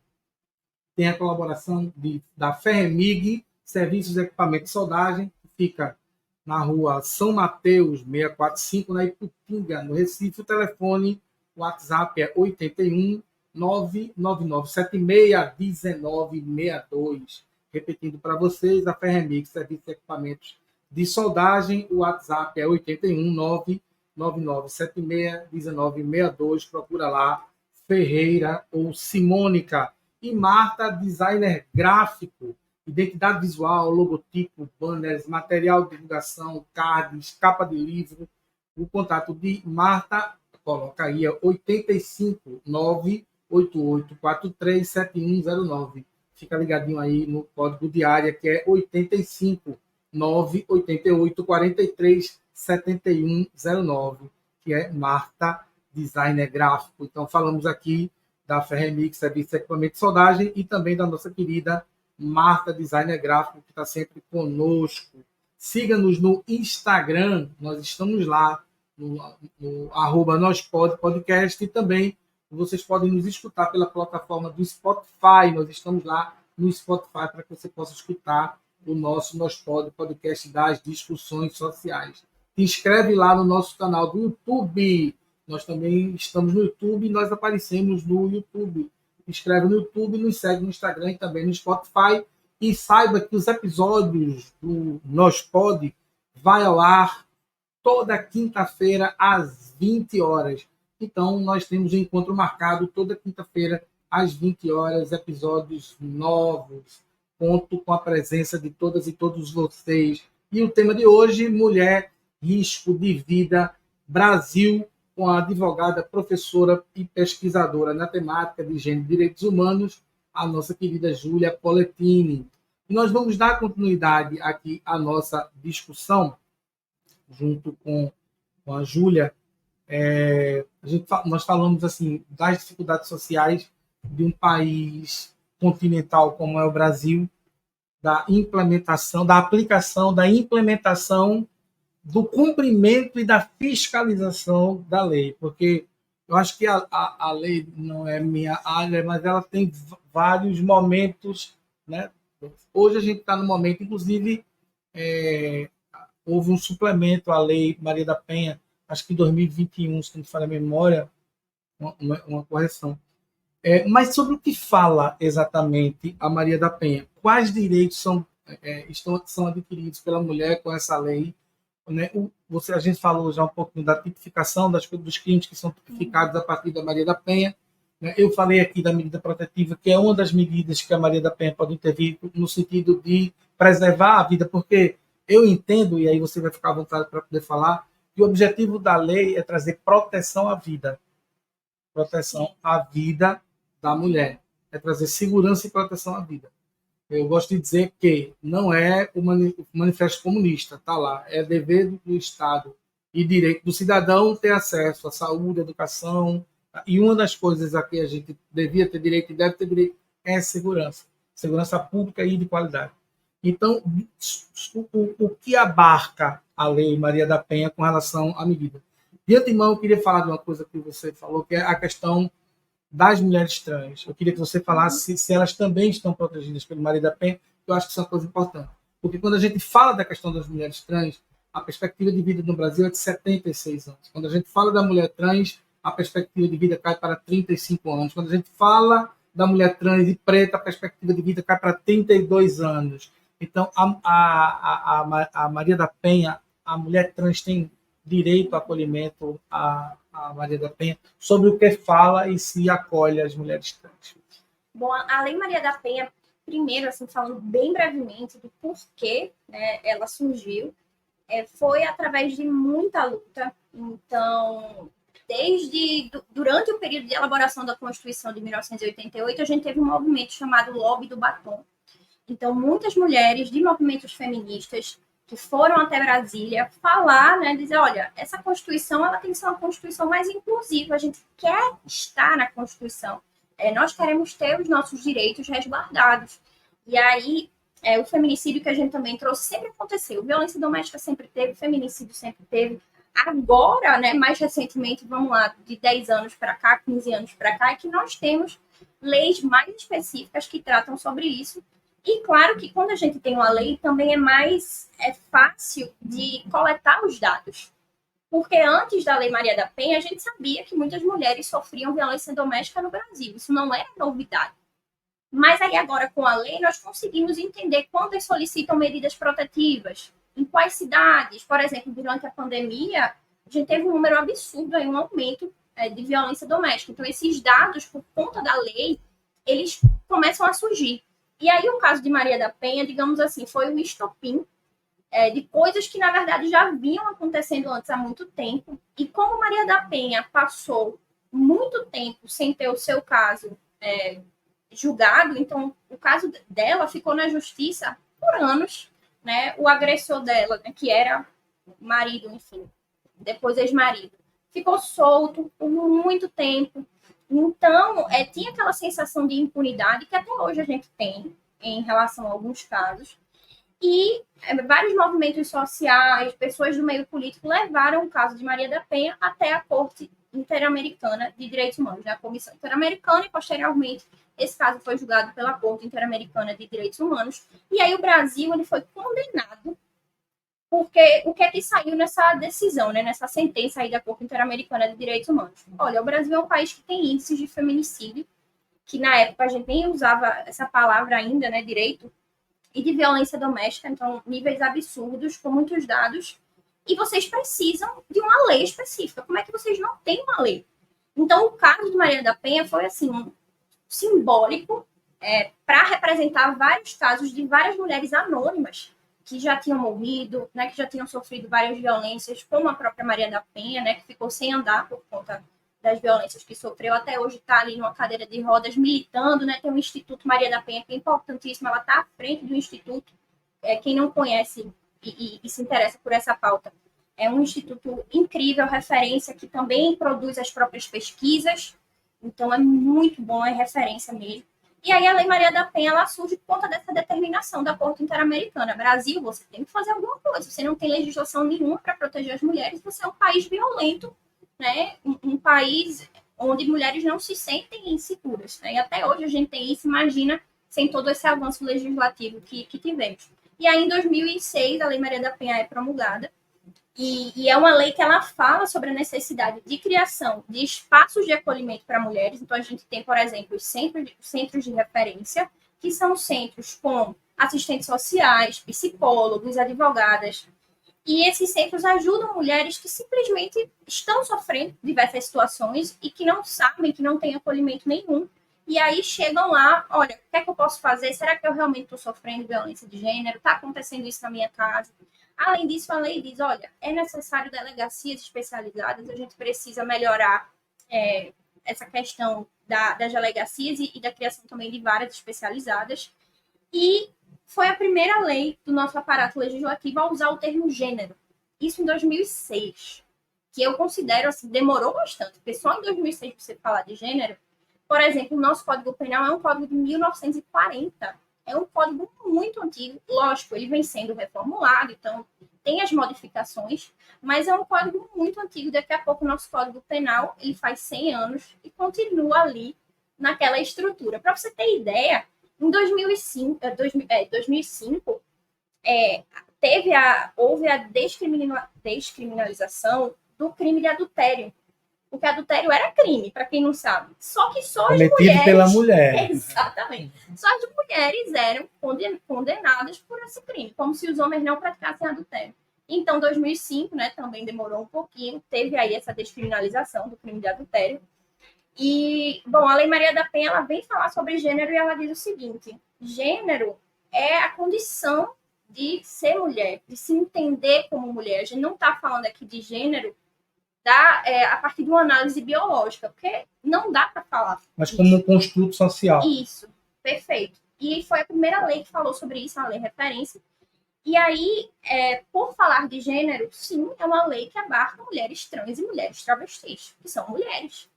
tem a colaboração da Ferremig, Serviços de Equipamento de Soldagem, que fica na rua São Mateus, 645, na Iputinga, no Recife. O telefone, o WhatsApp é 81 99976 1962. Repetindo para vocês, a Ferremig, Serviço de Equipamentos de Soldagem, o WhatsApp é 81 99976 1962. Procura lá, Ferreira ou Simônica. E Marta, designer gráfico, identidade visual, logotipo, banners, material de divulgação, cards, capa de livro. O contato de Marta, coloca aí, é 85 98843 7109. Fica ligadinho aí no código de área, que é 85 98843 7109, que é Marta, designer gráfico. Então, falamos aqui da Ferremig, Serviço de Equipamento de Soldagem, e também da nossa querida Marta, designer gráfico, que está sempre conosco. Siga-nos no Instagram, nós estamos lá, no @nospodcast, e também vocês podem nos escutar pela plataforma do Spotify. Nós estamos lá no Spotify para que você possa escutar o nosso Nós Pod, podcast das discussões sociais. inscreve lá no nosso canal do YouTube. Nós também estamos no YouTube e nós aparecemos no YouTube. Inscreve no YouTube, nos segue no Instagram e também no Spotify. E saiba que os episódios do Nós Pod vai ao ar toda quinta-feira às 20 horas. Então, nós temos um encontro marcado toda quinta-feira às 20 horas, episódios novos. Conto com a presença de todas e todos vocês. E o tema de hoje, Mulher, Risco de Vida, Brasil, com a advogada, professora e pesquisadora na temática de gênero e direitos humanos, a nossa querida Júlia Poletini. E nós vamos dar continuidade aqui à nossa discussão, junto com a Júlia. Nós falamos assim das dificuldades sociais de um país continental como é o Brasil, da implementação, da aplicação, da implementação, do cumprimento e da fiscalização da lei, porque eu acho que a lei não é minha área, mas ela tem vários momentos, né? Hoje a gente está no momento, inclusive, houve um suplemento à lei Maria da Penha, acho que em 2021, se não me falha a memória, uma correção. Mas sobre o que fala exatamente a Maria da Penha? Quais direitos são adquiridos pela mulher com essa lei? Né? A gente falou já um pouquinho da tipificação dos crimes que são tipificados a partir da Maria da Penha. Né? Eu falei aqui da medida protetiva, que é uma das medidas que a Maria da Penha pode intervir no sentido de preservar a vida, porque eu entendo, e aí você vai ficar à vontade para poder falar, que o objetivo da lei é trazer proteção à vida. Proteção à vida da mulher. É trazer segurança e proteção à vida. Eu gosto de dizer que não é o manifesto comunista, está lá. É dever do Estado e direito do cidadão ter acesso à saúde, à educação. E uma das coisas a que a gente devia ter direito e deve ter direito é segurança. Segurança pública e de qualidade. Então, o que abarca a lei Maria da Penha com relação à medida? De antemão, eu queria falar de uma coisa que você falou, que é a questão das mulheres trans. Eu queria que você falasse se elas também estão protegidas pelo Maria da Penha, que eu acho que isso é uma coisa importante. Porque quando a gente fala da questão das mulheres trans, a perspectiva de vida no Brasil é de 76 anos. Quando a gente fala da mulher trans, a perspectiva de vida cai para 35 anos. Quando a gente fala da mulher trans e preta, a perspectiva de vida cai para 32 anos. Então, a Maria da Penha, a mulher trans tem direito ao acolhimento a Maria da Penha, sobre o que fala e se acolhe as mulheres trans. Bom, a Lei Maria da Penha, primeiro, assim, falando bem brevemente do porquê, né, ela surgiu, foi através de muita luta. Então, durante o período de elaboração da Constituição de 1988, a gente teve um movimento chamado Lobby do Batom. Então, muitas mulheres de movimentos feministas que foram até Brasília falar, né, dizer, olha, essa Constituição ela tem que ser uma Constituição mais inclusiva, a gente quer estar na Constituição, nós queremos ter os nossos direitos resguardados. E aí, o feminicídio que a gente também trouxe sempre aconteceu, violência doméstica sempre teve, feminicídio sempre teve. Agora, né, mais recentemente, vamos lá, de 10 anos para cá, 15 anos para cá, é que nós temos leis mais específicas que tratam sobre isso. E claro que quando a gente tem uma lei, também é fácil de coletar os dados. Porque antes da Lei Maria da Penha, a gente sabia que muitas mulheres sofriam violência doméstica no Brasil. Isso não era novidade. Mas aí agora, com a lei, nós conseguimos entender quando eles solicitam medidas protetivas, em quais cidades. Por exemplo, durante a pandemia, a gente teve um número absurdo, um aumento de violência doméstica. Então, esses dados, por conta da lei, eles começam a surgir. E aí o caso de Maria da Penha, digamos assim, foi um estopim de coisas que, na verdade, já vinham acontecendo antes há muito tempo. E como Maria da Penha passou muito tempo sem ter o seu caso julgado, então o caso dela ficou na justiça por anos, né? O agressor dela, né, que era marido, enfim, depois ex-marido, ficou solto por muito tempo. Então, tinha aquela sensação de impunidade que até hoje a gente tem em relação a alguns casos. E vários movimentos sociais, pessoas do meio político levaram o caso de Maria da Penha até a Corte Interamericana de Direitos Humanos, né? A Comissão Interamericana, e posteriormente esse caso foi julgado pela Corte Interamericana de Direitos Humanos. E aí o Brasil ele foi condenado Porque o que é que saiu nessa decisão, né, nessa sentença aí da Corte Interamericana de Direitos Humanos? Olha, o Brasil é um país que tem índices de feminicídio, que na época a gente nem usava essa palavra ainda, né, direito, e de violência doméstica, então níveis absurdos, com muitos dados, e vocês precisam de uma lei específica. Como é que vocês não têm uma lei? Então, o caso de Maria da Penha foi, assim, simbólico para representar vários casos de várias mulheres anônimas que já tinham morrido, né, que já tinham sofrido várias violências, como a própria Maria da Penha, né, que ficou sem andar por conta das violências que sofreu, até hoje está ali numa cadeira de rodas militando, né, tem o Instituto Maria da Penha, que é importantíssimo, ela está à frente do Instituto, quem não conhece e se interessa por essa pauta, é um instituto incrível, referência, que também produz as próprias pesquisas, então é muito bom, é referência mesmo. E aí a Lei Maria da Penha, ela surge por conta dessa determinação da Corte Interamericana. Brasil, você tem que fazer alguma coisa. Você não tem legislação nenhuma para proteger as mulheres, você é um país violento, né? Um país onde mulheres não se sentem inseguras. Né? E até hoje a gente tem isso, imagina, sem todo esse avanço legislativo que tivemos. E aí, em 2006, a Lei Maria da Penha é promulgada, e é uma lei que ela fala sobre a necessidade de criação de espaços de acolhimento para mulheres. Então, a gente tem, por exemplo, os centros de referência, que são centros com assistentes sociais, psicólogos, advogadas. E esses centros ajudam mulheres que simplesmente estão sofrendo diversas situações e que não sabem, que não têm acolhimento nenhum. E aí chegam lá, olha, o que é que eu posso fazer? Será que eu realmente estou sofrendo violência de gênero? Está acontecendo isso na minha casa? Além disso, a lei diz, olha, é necessário delegacias especializadas, a gente precisa melhorar essa questão das delegacias e da criação também de varas especializadas. E foi a primeira lei do nosso aparato legislativo a usar o termo gênero. Isso em 2006, que eu considero, assim, demorou bastante, porque só em 2006 você falar de gênero. Por exemplo, o nosso Código Penal é um código de 1940. É um código muito antigo. Lógico, ele vem sendo reformulado, então tem as modificações, mas é um código muito antigo. Daqui a pouco o nosso Código Penal ele faz 100 anos e continua ali naquela estrutura. Para você ter ideia, em 2005, 2005 houve a descriminalização do crime de adultério. Porque adultério era crime, para quem não sabe. Só que só as mulheres... pela mulher. Exatamente. Só as mulheres eram condenadas por esse crime, como se os homens não praticassem adultério. Então, 2005, né, também demorou um pouquinho, teve aí essa descriminalização do crime de adultério. E, bom, a Lei Maria da Penha, ela vem falar sobre gênero e ela diz o seguinte: gênero é a condição de ser mulher, de se entender como mulher. A gente não está falando aqui de gênero a partir de uma análise biológica, porque não dá para falar. Mas como um construto social. Isso, perfeito. E foi a primeira lei que falou sobre isso, a lei referência. E aí, por falar de gênero, sim, é uma lei que abarca mulheres trans e mulheres travestis, que são mulheres.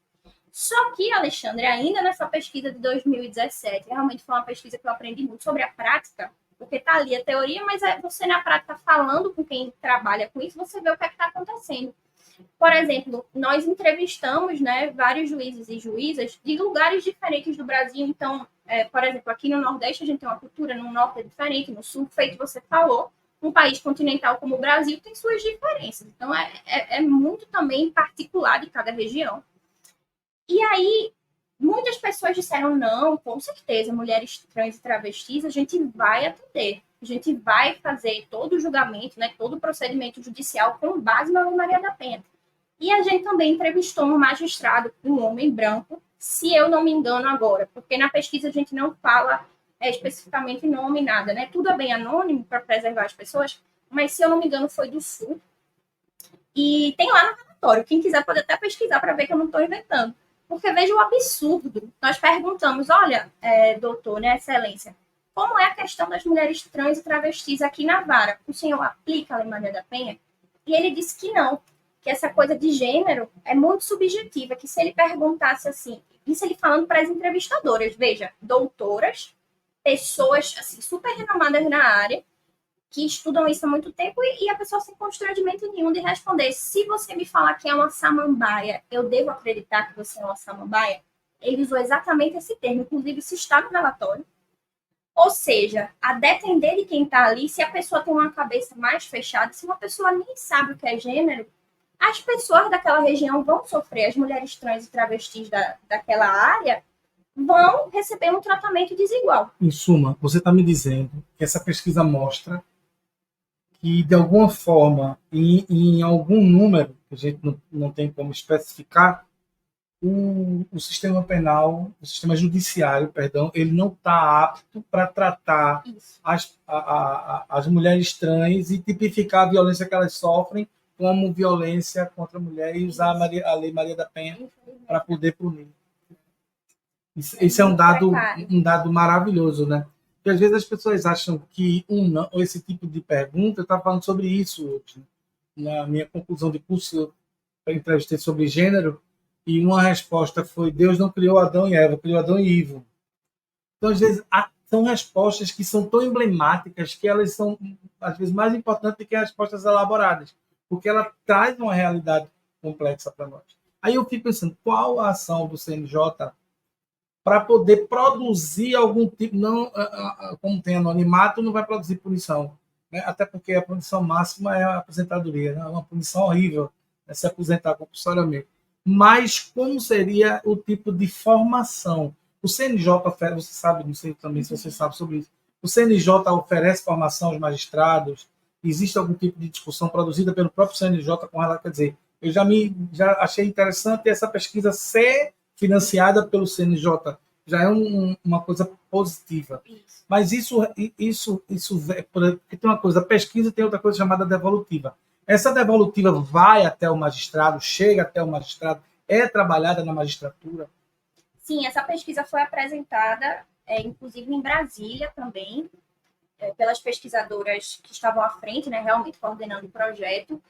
Só que, Alexandre, ainda nessa pesquisa de 2017, realmente foi uma pesquisa que eu aprendi muito sobre a prática, porque está ali a teoria, mas você na prática falando com quem trabalha com isso, você vê o que está acontecendo. Por exemplo, nós entrevistamos, né, vários juízes e juízas de lugares diferentes do Brasil. Então, por exemplo, aqui no Nordeste a gente tem uma cultura, no Norte é diferente, no Sul, feito você falou, um país continental como o Brasil tem suas diferenças. Então, é muito também particular de cada região. E aí, muitas pessoas disseram, não, com certeza, mulheres trans e travestis, a gente vai atender. A gente vai fazer todo o julgamento, né, todo o procedimento judicial com base na Lei Maria da Penha. E a gente também entrevistou um magistrado, um homem branco, se eu não me engano agora, porque na pesquisa a gente não fala especificamente nome, nada, né? Tudo é bem anônimo para preservar as pessoas, mas se eu não me engano foi do Sul. E tem lá no relatório, quem quiser pode até pesquisar para ver que eu não estou inventando. Porque veja o absurdo. Nós perguntamos, olha, doutor, né, excelência, como é a questão das mulheres trans e travestis aqui na vara? O senhor aplica a Lei Maria da Penha? E ele disse que não, que essa coisa de gênero é muito subjetiva, que se ele perguntasse assim, isso ele falando para as entrevistadoras, veja, doutoras, pessoas assim, super renomadas na área, que estudam isso há muito tempo, e a pessoa sem constrangimento nenhum de responder, se você me falar que é uma samambaia, eu devo acreditar que você é uma samambaia? Ele usou exatamente esse termo, inclusive isso está no relatório. Ou seja, a depender de quem está ali, se a pessoa tem uma cabeça mais fechada, se uma pessoa nem sabe o que é gênero, as pessoas daquela região vão sofrer, as mulheres trans e travestis daquela área vão receber um tratamento desigual. Em suma, você está me dizendo que essa pesquisa mostra que, de alguma forma, em algum número, que a gente não tem como especificar, o sistema penal, o sistema judiciário, perdão, ele não está apto para tratar as mulheres trans e tipificar a violência que elas sofrem como violência contra a mulher e usar a Lei Maria da Penha para poder punir. Esse é um dado maravilhoso, né? Porque às vezes as pessoas acham que esse tipo de pergunta, eu estava falando sobre isso hoje. Na minha conclusão de curso, eu entrevistei sobre gênero, e uma resposta foi: Deus não criou Adão e Eva, criou Adão e Ivo. Então, às vezes, são respostas que são tão emblemáticas que elas são, às vezes, mais importantes do que as respostas elaboradas, porque ela traz uma realidade complexa para nós. Aí eu fico pensando, qual a ação do CNJ para poder produzir algum tipo, não, como tem anonimato, não vai produzir punição, né? Até porque a punição máxima é a aposentadoria, né? É uma punição horrível, é se aposentar compulsoriamente. Mas como seria o tipo de formação? O CNJ oferece, você sabe, não sei também se você sabe sobre isso, o CNJ oferece formação aos magistrados? Existe algum tipo de discussão produzida pelo próprio CNJ com ela? Quer dizer, eu já achei interessante essa pesquisa ser financiada pelo CNJ, já é uma coisa positiva. Isso. Mas porque tem uma coisa, a pesquisa tem outra coisa chamada devolutiva. Essa devolutiva vai até o magistrado, chega até o magistrado, é trabalhada na magistratura? Sim, essa pesquisa foi apresentada, inclusive em Brasília também, pelas pesquisadoras que estavam à frente, né, realmente coordenando o projeto.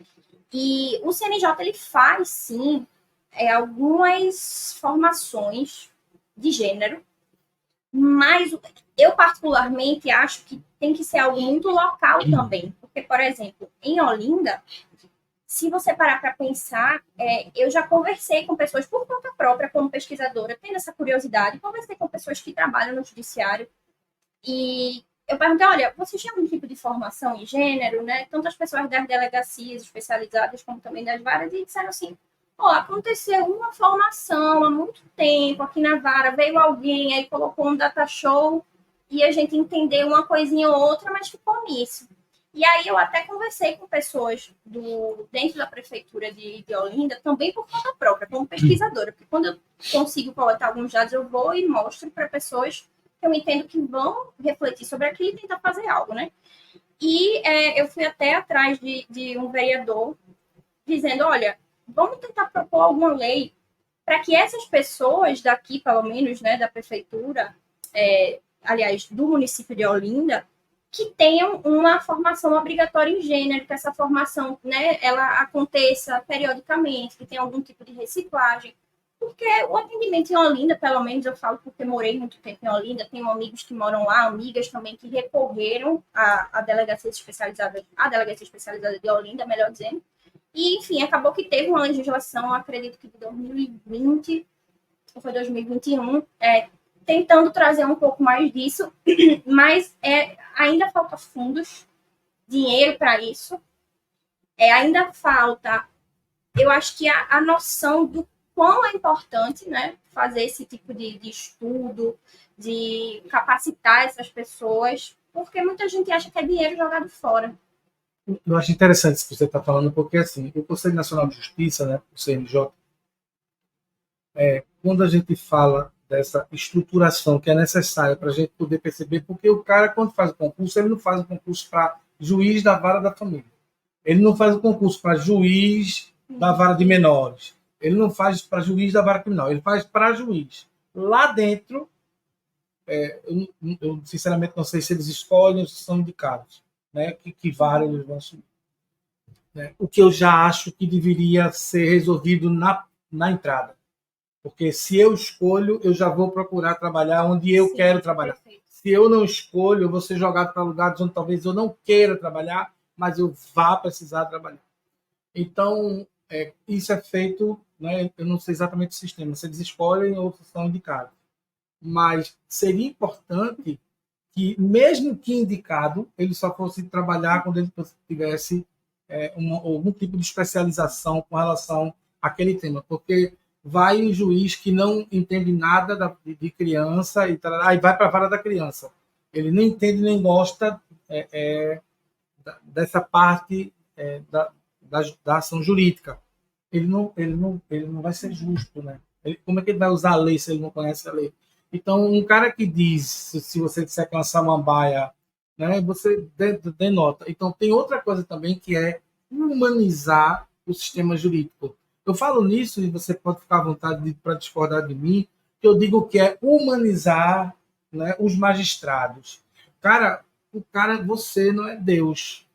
E o CNJ ele faz, sim, algumas formações de gênero, mas eu particularmente acho que tem que ser algo muito local também, porque, por exemplo, em Olinda, se você parar para pensar, eu já conversei com pessoas por conta própria, como pesquisadora, tendo essa curiosidade, conversei com pessoas que trabalham no judiciário e eu perguntei, olha, vocês têm algum tipo de formação em gênero, né? Tanto as pessoas das delegacias especializadas como também das varas, e disseram assim, aconteceu uma formação há muito tempo aqui na vara, veio alguém, aí colocou um data show e a gente entendeu uma coisinha ou outra, mas ficou nisso. E aí eu até conversei com pessoas dentro da prefeitura de Olinda, também por conta própria, como pesquisadora, porque quando eu consigo coletar alguns dados, eu vou e mostro para pessoas que eu entendo que vão refletir sobre aquilo e tentar fazer algo, né? E eu fui até atrás de um vereador dizendo, olha, vamos tentar propor alguma lei para que essas pessoas daqui, pelo menos, né, da prefeitura, aliás, do município de Olinda, que tenham uma formação obrigatória em gênero, que essa formação, né, ela aconteça periodicamente, que tenha algum tipo de reciclagem, porque o atendimento em Olinda, pelo menos eu falo porque morei muito tempo em Olinda, tenho amigos que moram lá, amigas também que recorreram à delegacia especializada de Olinda, melhor dizendo, e, enfim, acabou que teve uma legislação, acredito que de 2020, ou foi 2021, tentando trazer um pouco mais disso, mas ainda falta fundos, dinheiro para isso, ainda falta, eu acho que a noção do quão é importante, né, fazer esse tipo de estudo, de capacitar essas pessoas, porque muita gente acha que é dinheiro jogado fora. Eu acho interessante isso que você está falando, porque assim, o Conselho Nacional de Justiça, né, o CNJ, quando a gente fala dessa estruturação que é necessária para a gente poder perceber, porque o cara, quando faz o concurso, ele não faz o concurso para juiz da vara da família. Ele não faz o concurso para juiz da vara de menores. Ele não faz para juiz da vara criminal. Ele faz para juiz. Lá dentro, eu sinceramente não sei se eles escolhem ou se são indicados, né? Que vara eles vão assumir. Né? O que eu já acho que deveria ser resolvido na entrada. Porque se eu escolho, eu já vou procurar trabalhar onde eu quero trabalhar. Perfeito. Se eu não escolho, eu vou ser jogado para lugares onde talvez eu não queira trabalhar, mas eu vá precisar trabalhar. Então, isso é feito, né, eu não sei exatamente o sistema, se eles escolhem ou se são indicados. Mas seria importante que, mesmo que indicado, ele só fosse trabalhar quando ele tivesse algum tipo de especialização com relação àquele tema, porque vai um juiz que não entende nada de criança e aí vai para a vara da criança. Ele nem entende nem gosta dessa parte da ação jurídica. Ele não vai ser justo, né? Como é que ele vai usar a lei se ele não conhece a lei? Então, um cara que diz, se você disser que é uma samambaia, né, você denota. Então, tem outra coisa também que é humanizar o sistema jurídico. Eu falo nisso e você pode ficar à vontade para discordar de mim, que eu digo que é humanizar, né, os magistrados. Você não é Deus.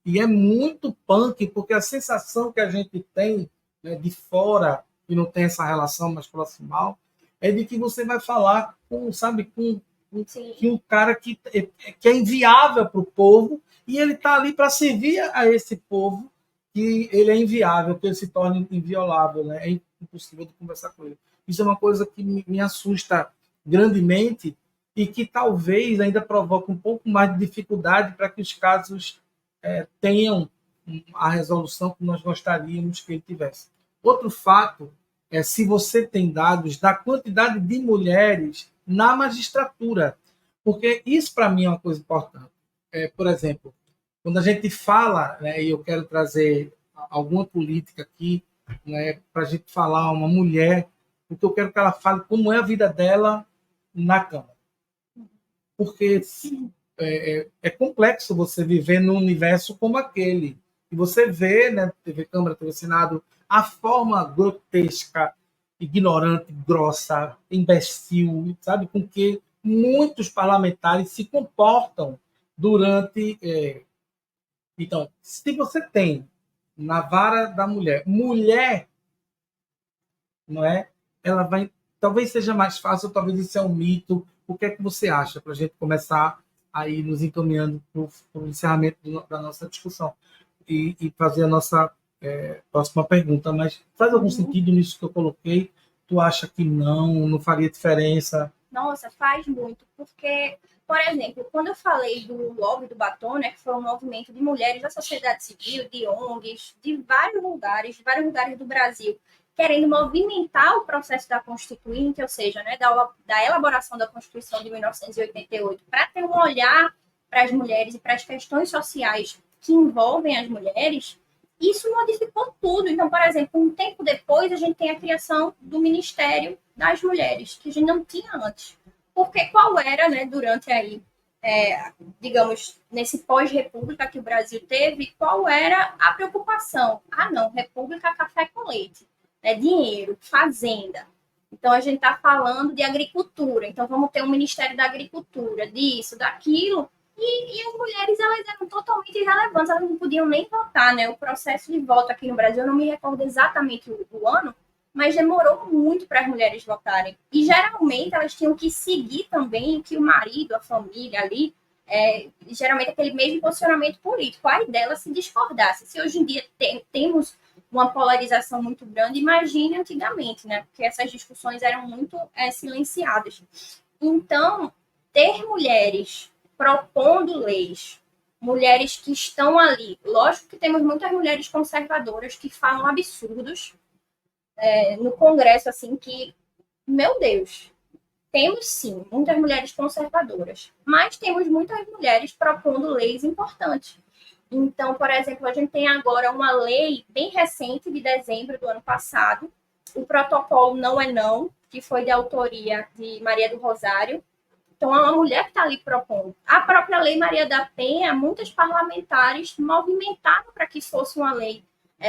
E é muito punk, porque a sensação que a gente tem, né, de fora, e não tem essa relação mais proximal, é de que você vai falar com, sabe, com um cara que é inviável para o povo, e ele está ali para servir a esse povo, que ele é inviável, que ele se torne inviolável, né? É impossível de conversar com ele. Isso é uma coisa que me assusta grandemente e que talvez ainda provoque um pouco mais de dificuldade para que os casos tenham a resolução que nós gostaríamos que ele tivesse. Outro fato é se você tem dados da quantidade de mulheres na magistratura, porque isso para mim é uma coisa importante. Por exemplo, quando a gente fala, né, e eu quero trazer alguma política aqui, né, para a gente falar uma mulher, porque eu quero que ela fale como é a vida dela na Câmara. Porque é complexo você viver num universo como aquele. E você vê, né, TV Câmara, TV Senado, a forma grotesca, ignorante, grossa, imbecil, sabe, com que muitos parlamentares se comportam durante. Então, se você tem na vara da mulher, não é? Ela vai. Talvez seja mais fácil, talvez isso é um mito. O que é que você acha para a gente começar aí nos encaminhando para o encerramento da nossa discussão e fazer a nossa próxima pergunta? Mas faz algum sentido nisso que eu coloquei? Tu acha que não faria diferença? Nossa, faz muito, porque, por exemplo, quando eu falei do lobby do batom, né, que foi um movimento de mulheres da sociedade civil, de ONGs, de vários lugares do Brasil, querendo movimentar o processo da Constituinte, ou seja, né, da elaboração da Constituição de 1988, para ter um olhar para as mulheres e para as questões sociais que envolvem as mulheres, isso modificou tudo. Então, por exemplo, um tempo depois, a gente tem a criação do Ministério das Mulheres, que a gente não tinha antes. Porque qual era, né, durante aí, digamos, nesse pós-república que o Brasil teve, qual era a preocupação? Ah, não, república, café com leite, né, dinheiro, fazenda. Então, a gente está falando de agricultura. Então, vamos ter um Ministério da Agricultura, disso, daquilo. E as mulheres, elas eram totalmente irrelevantes, elas não podiam nem votar, né? O processo de voto aqui no Brasil, eu não me recordo exatamente o ano, mas demorou muito para as mulheres votarem. E, geralmente, elas tinham que seguir também que o marido, a família ali, geralmente aquele mesmo posicionamento político, aí dela se discordasse. Se hoje em dia temos uma polarização muito grande, imagine antigamente, né? Porque essas discussões eram muito silenciadas. Então, ter mulheres propondo leis, mulheres que estão ali. Lógico que temos muitas mulheres conservadoras que falam absurdos no Congresso, assim, que, meu Deus, temos sim muitas mulheres conservadoras, mas temos muitas mulheres propondo leis importantes. Então, por exemplo, a gente tem agora uma lei bem recente, de dezembro do ano passado, o protocolo Não é Não, que foi de autoria de Maria do Rosário. Então, é uma mulher que está ali propondo. A própria Lei Maria da Penha, muitos parlamentares movimentaram para que fosse uma lei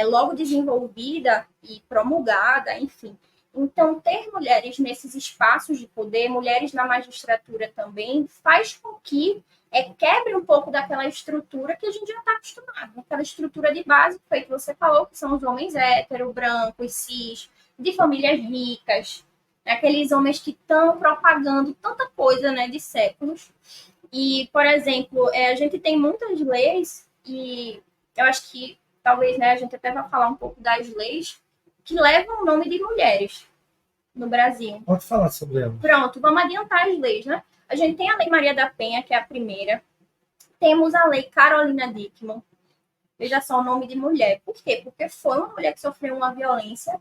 logo desenvolvida e promulgada, enfim. Então, ter mulheres nesses espaços de poder, mulheres na magistratura também, faz com que quebre um pouco daquela estrutura que a gente já está acostumado. Aquela estrutura de base, que foi que você falou, que são os homens héteros, brancos, cis, de famílias ricas, aqueles homens que estão propagando tanta coisa, né, de séculos. E, por exemplo, a gente tem muitas leis, e eu acho que talvez, né, a gente até vai falar um pouco das leis que levam o nome de mulheres no Brasil. Pode falar sobre ela. Pronto, vamos adiantar as leis, né? A gente tem a Lei Maria da Penha, que é a primeira. Temos a Lei Carolina Dickmann. Veja só o nome de mulher. Por quê? Porque foi uma mulher que sofreu uma violência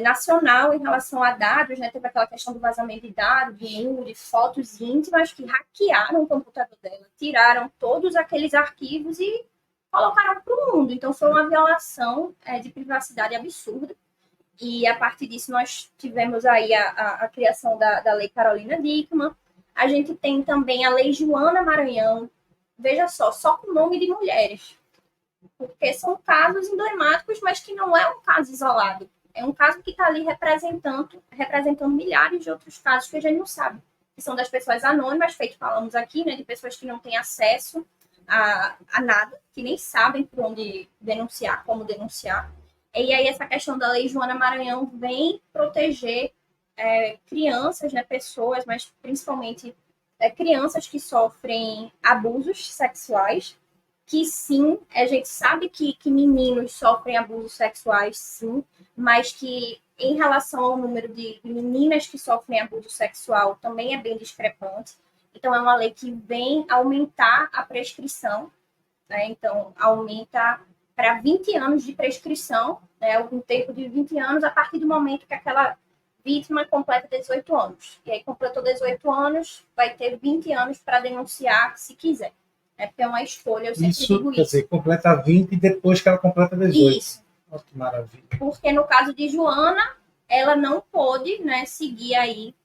nacional em relação a dados, né? Teve aquela questão do vazamento de dados, de nude, fotos íntimas, que hackearam o computador dela, tiraram todos aqueles arquivos e colocaram para o mundo. Então, foi uma violação de privacidade absurda. E, a partir disso, nós tivemos aí a criação da Lei Carolina Dickmann. A gente tem também a Lei Joana Maranhão. Veja só com nome de mulheres. Porque são casos emblemáticos, mas que não é um caso isolado. É um caso que está ali representando milhares de outros casos que a gente não sabe. Que são das pessoas anônimas, feito falamos aqui, né, de pessoas que não têm acesso a nada, que nem sabem por onde denunciar, como denunciar. E aí essa questão da Lei Joana Maranhão vem proteger crianças, né, pessoas, mas principalmente crianças que sofrem abusos sexuais, que sim, a gente sabe que meninos sofrem abusos sexuais, sim, mas que em relação ao número de meninas que sofrem abuso sexual também é bem discrepante. Então, é uma lei que vem aumentar a prescrição, né? Então, aumenta para 20 anos de prescrição, né? Um tempo de 20 anos a partir do momento que aquela vítima completa 18 anos. E aí, completou 18 anos, vai ter 20 anos para denunciar se quiser. Porque é uma escolha, eu sempre digo Quer dizer, completa 20 depois que ela completa 18. Isso. Oh, que maravilha. Porque no caso de Joana, ela não pôde, né, seguir aí,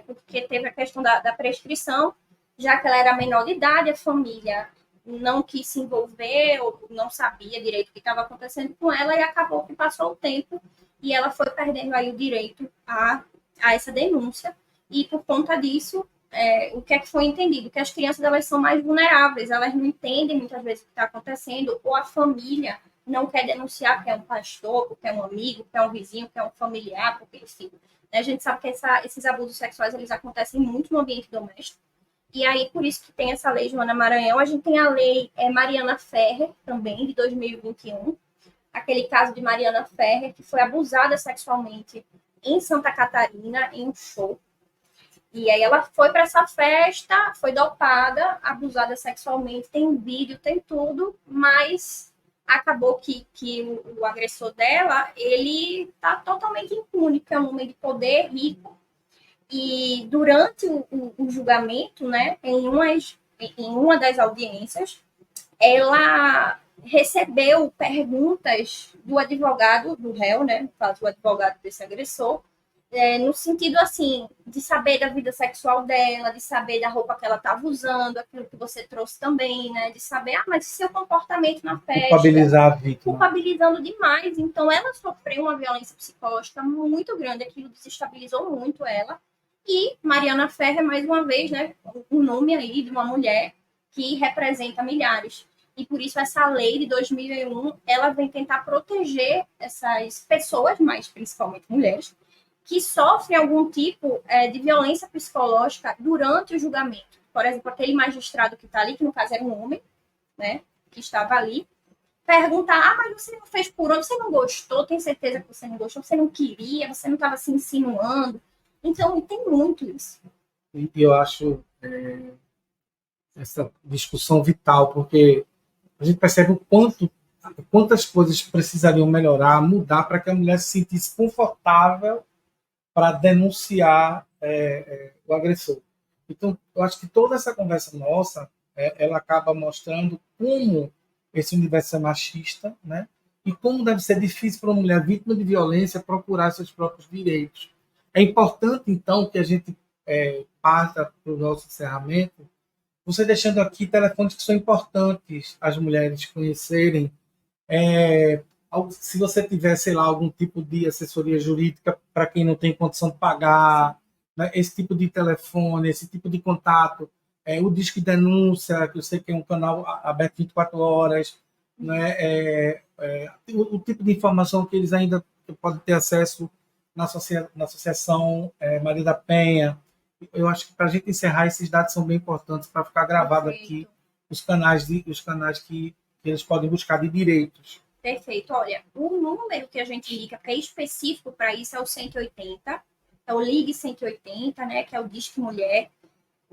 porque teve a questão da prescrição, já que ela era menor de idade, a família não quis se envolver, ou não sabia direito o que estava acontecendo com ela, e acabou que passou o tempo e ela foi perdendo aí o direito a essa denúncia. E por conta disso, o que é que foi entendido? Que as crianças elas são mais vulneráveis, elas não entendem muitas vezes o que está acontecendo, ou a família não quer denunciar porque é um pastor, porque é um amigo, porque é um vizinho, porque é um familiar, porque, enfim. A gente sabe que esses abusos sexuais eles acontecem muito no ambiente doméstico. E aí, por isso que tem essa lei Joana Maranhão. A gente tem a lei Mariana Ferrer, também, de 2021. Aquele caso de Mariana Ferrer, que foi abusada sexualmente em Santa Catarina, em um show. E aí ela foi para essa festa, foi dopada, abusada sexualmente, tem vídeo, tem tudo, mas acabou que o agressor dela, ele tá totalmente impune, porque é um homem de poder, rico, e durante o julgamento, né, em uma das audiências, ela recebeu perguntas do advogado do réu, né, no caso, o advogado desse agressor, no sentido, assim, de saber da vida sexual dela, de saber da roupa que ela estava usando, aquilo que você trouxe também, né? De saber, mas seu comportamento na festa. Culpabilizar a vítima. Culpabilizando demais. Então, ela sofreu uma violência psicológica muito grande, aquilo desestabilizou muito ela. E Mariana Ferrer, mais uma vez, né? Um nome aí de uma mulher que representa milhares. E por isso essa lei de 2001, ela vem tentar proteger essas pessoas, mas principalmente mulheres, que sofrem algum tipo de violência psicológica durante o julgamento. Por exemplo, aquele magistrado que está ali, que no caso era um homem, né, que estava ali, perguntar, mas você não fez por onde? Você não gostou? Tem certeza que você não gostou? Você não queria? Você não estava se insinuando? Então, tem muito isso. E eu acho essa discussão vital, porque a gente percebe quantas coisas precisariam melhorar, mudar, para que a mulher se sentisse confortável para denunciar o agressor. Então, eu acho que toda essa conversa nossa, ela acaba mostrando como esse universo é machista, né? E como deve ser difícil para uma mulher vítima de violência procurar seus próprios direitos. É importante, então, que a gente parta para o nosso encerramento, você deixando aqui telefones que são importantes as mulheres conhecerem. Se você tiver, sei lá, algum tipo de assessoria jurídica para quem não tem condição de pagar, né, esse tipo de telefone, esse tipo de contato, o Disque Denúncia, que eu sei que é um canal aberto 24 horas, né, o tipo de informação que eles ainda podem ter acesso na Associação Maria da Penha. Eu acho que para a gente encerrar, esses dados são bem importantes para ficar gravado aqui os canais que eles podem buscar de direitos. Perfeito. Olha, o número que a gente indica, que é específico para isso, é o 180, é o Ligue 180, né, que é o Disque Mulher.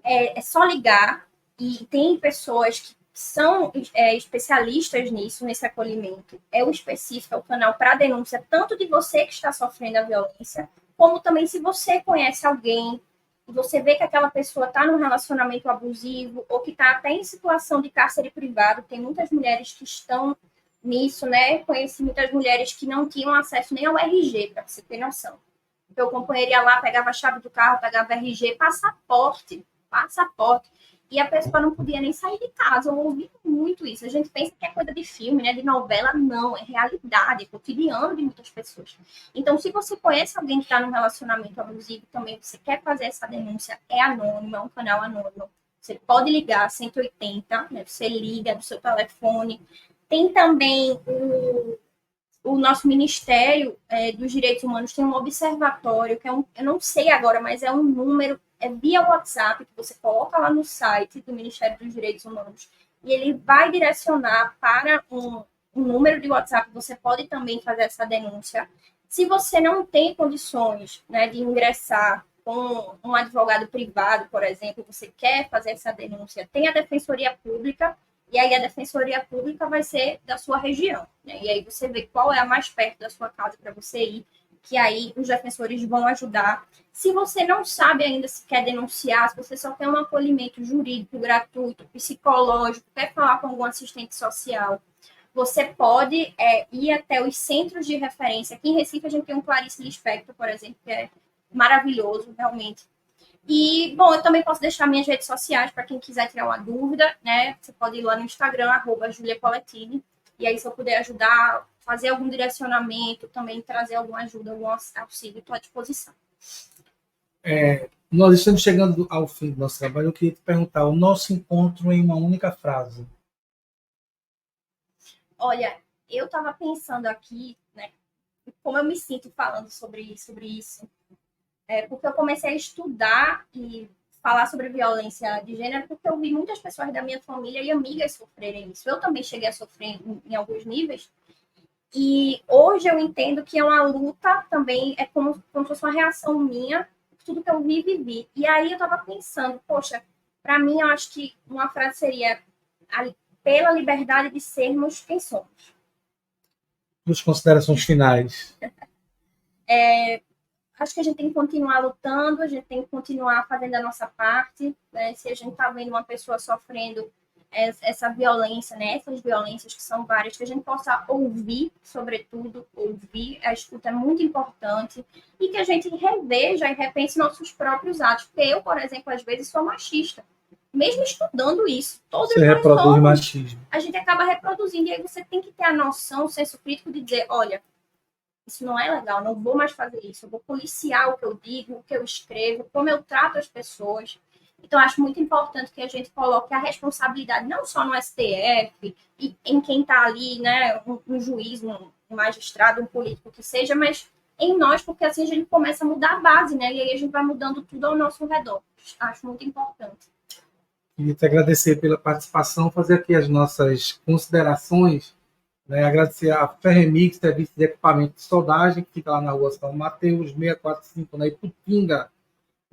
é só ligar, e tem pessoas que são especialistas nisso, nesse acolhimento. É o específico, é o canal para denúncia, tanto de você que está sofrendo a violência, como também se você conhece alguém, e você vê que aquela pessoa está num relacionamento abusivo, ou que está até em situação de cárcere privado. Tem muitas mulheres que estão nisso, né? Conheci muitas mulheres que não tinham acesso nem ao RG, para você ter noção. Então, o companheiro ia lá, pegava a chave do carro, pegava RG, passaporte, e a pessoa não podia nem sair de casa. Eu ouvi muito isso. A gente pensa que é coisa de filme, né, de novela. Não, é realidade, é cotidiano de muitas pessoas. Então, se você conhece alguém que está num relacionamento abusivo, também você quer fazer essa denúncia, é anônimo, é um canal anônimo. Você pode ligar 180, né, você liga do seu telefone. Tem também o nosso Ministério dos Direitos Humanos, tem um observatório, que é eu não sei agora, mas é um número, é via WhatsApp, que você coloca lá no site do Ministério dos Direitos Humanos, e ele vai direcionar para um número de WhatsApp. Você pode também fazer essa denúncia. Se você não tem condições, né, de ingressar com um advogado privado, por exemplo, você quer fazer essa denúncia, tem a Defensoria Pública, e aí a Defensoria Pública vai ser da sua região, né? E aí você vê qual é a mais perto da sua casa para você ir, que aí os defensores vão ajudar. Se você não sabe ainda se quer denunciar, se você só quer um acolhimento jurídico gratuito, psicológico, quer falar com algum assistente social, você pode ir até os centros de referência. Aqui em Recife a gente tem um Clarice Lispector, por exemplo, que é maravilhoso, realmente. E, bom, eu também posso deixar minhas redes sociais para quem quiser tirar uma dúvida, né? Você pode ir lá no Instagram, @JuliaColetini, e aí se eu puder ajudar, fazer algum direcionamento, também trazer alguma ajuda, algum auxílio, estou à disposição. Nós estamos chegando ao fim do nosso trabalho. Eu queria te perguntar, o nosso encontro em uma única frase. Olha, eu estava pensando aqui, né, como eu me sinto falando sobre isso. Porque eu comecei a estudar e falar sobre violência de gênero, porque eu vi muitas pessoas da minha família e amigas sofrerem isso. Eu também cheguei a sofrer em alguns níveis. E hoje eu entendo que é uma luta também, é como se fosse uma reação minha, tudo que eu vi e vivi. E aí eu estava pensando, poxa, para mim eu acho que uma frase seria pela liberdade de sermos quem somos. Duas considerações finais. Acho que a gente tem que continuar lutando, a gente tem que continuar fazendo a nossa parte, né? Se a gente está vendo uma pessoa sofrendo essa violência, né? Essas violências que são várias, que a gente possa ouvir, sobretudo, ouvir. A escuta é muito importante, e que a gente reveja e repense nossos próprios atos. Porque eu, por exemplo, às vezes sou machista. Mesmo estudando isso, todos Você nós reproduz somos, machismo. a gente acaba reproduzindo, e aí você tem que ter a noção, o senso crítico de dizer, olha, isso não é legal, não vou mais fazer isso, eu vou policiar o que eu digo, o que eu escrevo, como eu trato as pessoas. Então, acho muito importante que a gente coloque a responsabilidade não só no STF e em quem está ali, né, um juiz, um magistrado, um político que seja, mas em nós, porque assim a gente começa a mudar a base, né, e aí a gente vai mudando tudo ao nosso redor. Acho muito importante. Queria te agradecer pela participação, fazer aqui as nossas considerações, né? Agradecer a Ferremix, Serviço de Equipamento de Soldagem, que fica lá na rua São Mateus, 645, na Iputinga.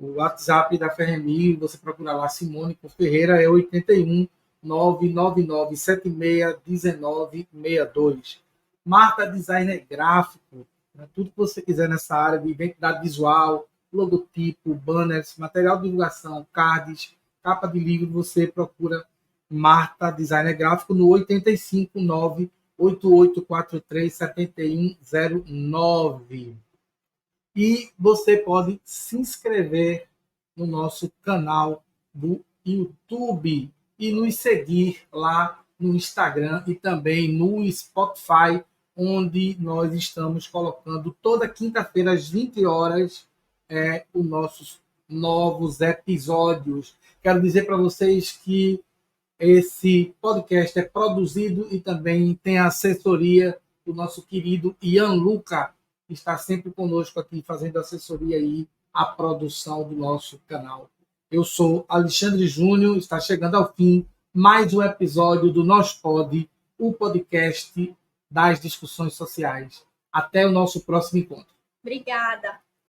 O WhatsApp da Ferremix, você procura lá, Simone com Ferreira, é 81 99976 1962. Marta Designer Gráfico, né? Tudo que você quiser nessa área de identidade visual, logotipo, banners, material de divulgação, cards, capa de livro, você procura Marta Designer Gráfico no 859 8843 7109. E você pode se inscrever no nosso canal do YouTube e nos seguir lá no Instagram e também no Spotify, onde nós estamos colocando toda quinta-feira às 20 horas os nossos novos episódios. Quero dizer para vocês que esse podcast é produzido e também tem a assessoria do nosso querido Ian Luca, que está sempre conosco aqui, fazendo assessoria aí à produção do nosso canal. Eu sou Alexandre Júnior, está chegando ao fim mais um episódio do Nós Pode, o podcast das discussões sociais. Até o nosso próximo encontro. Obrigada.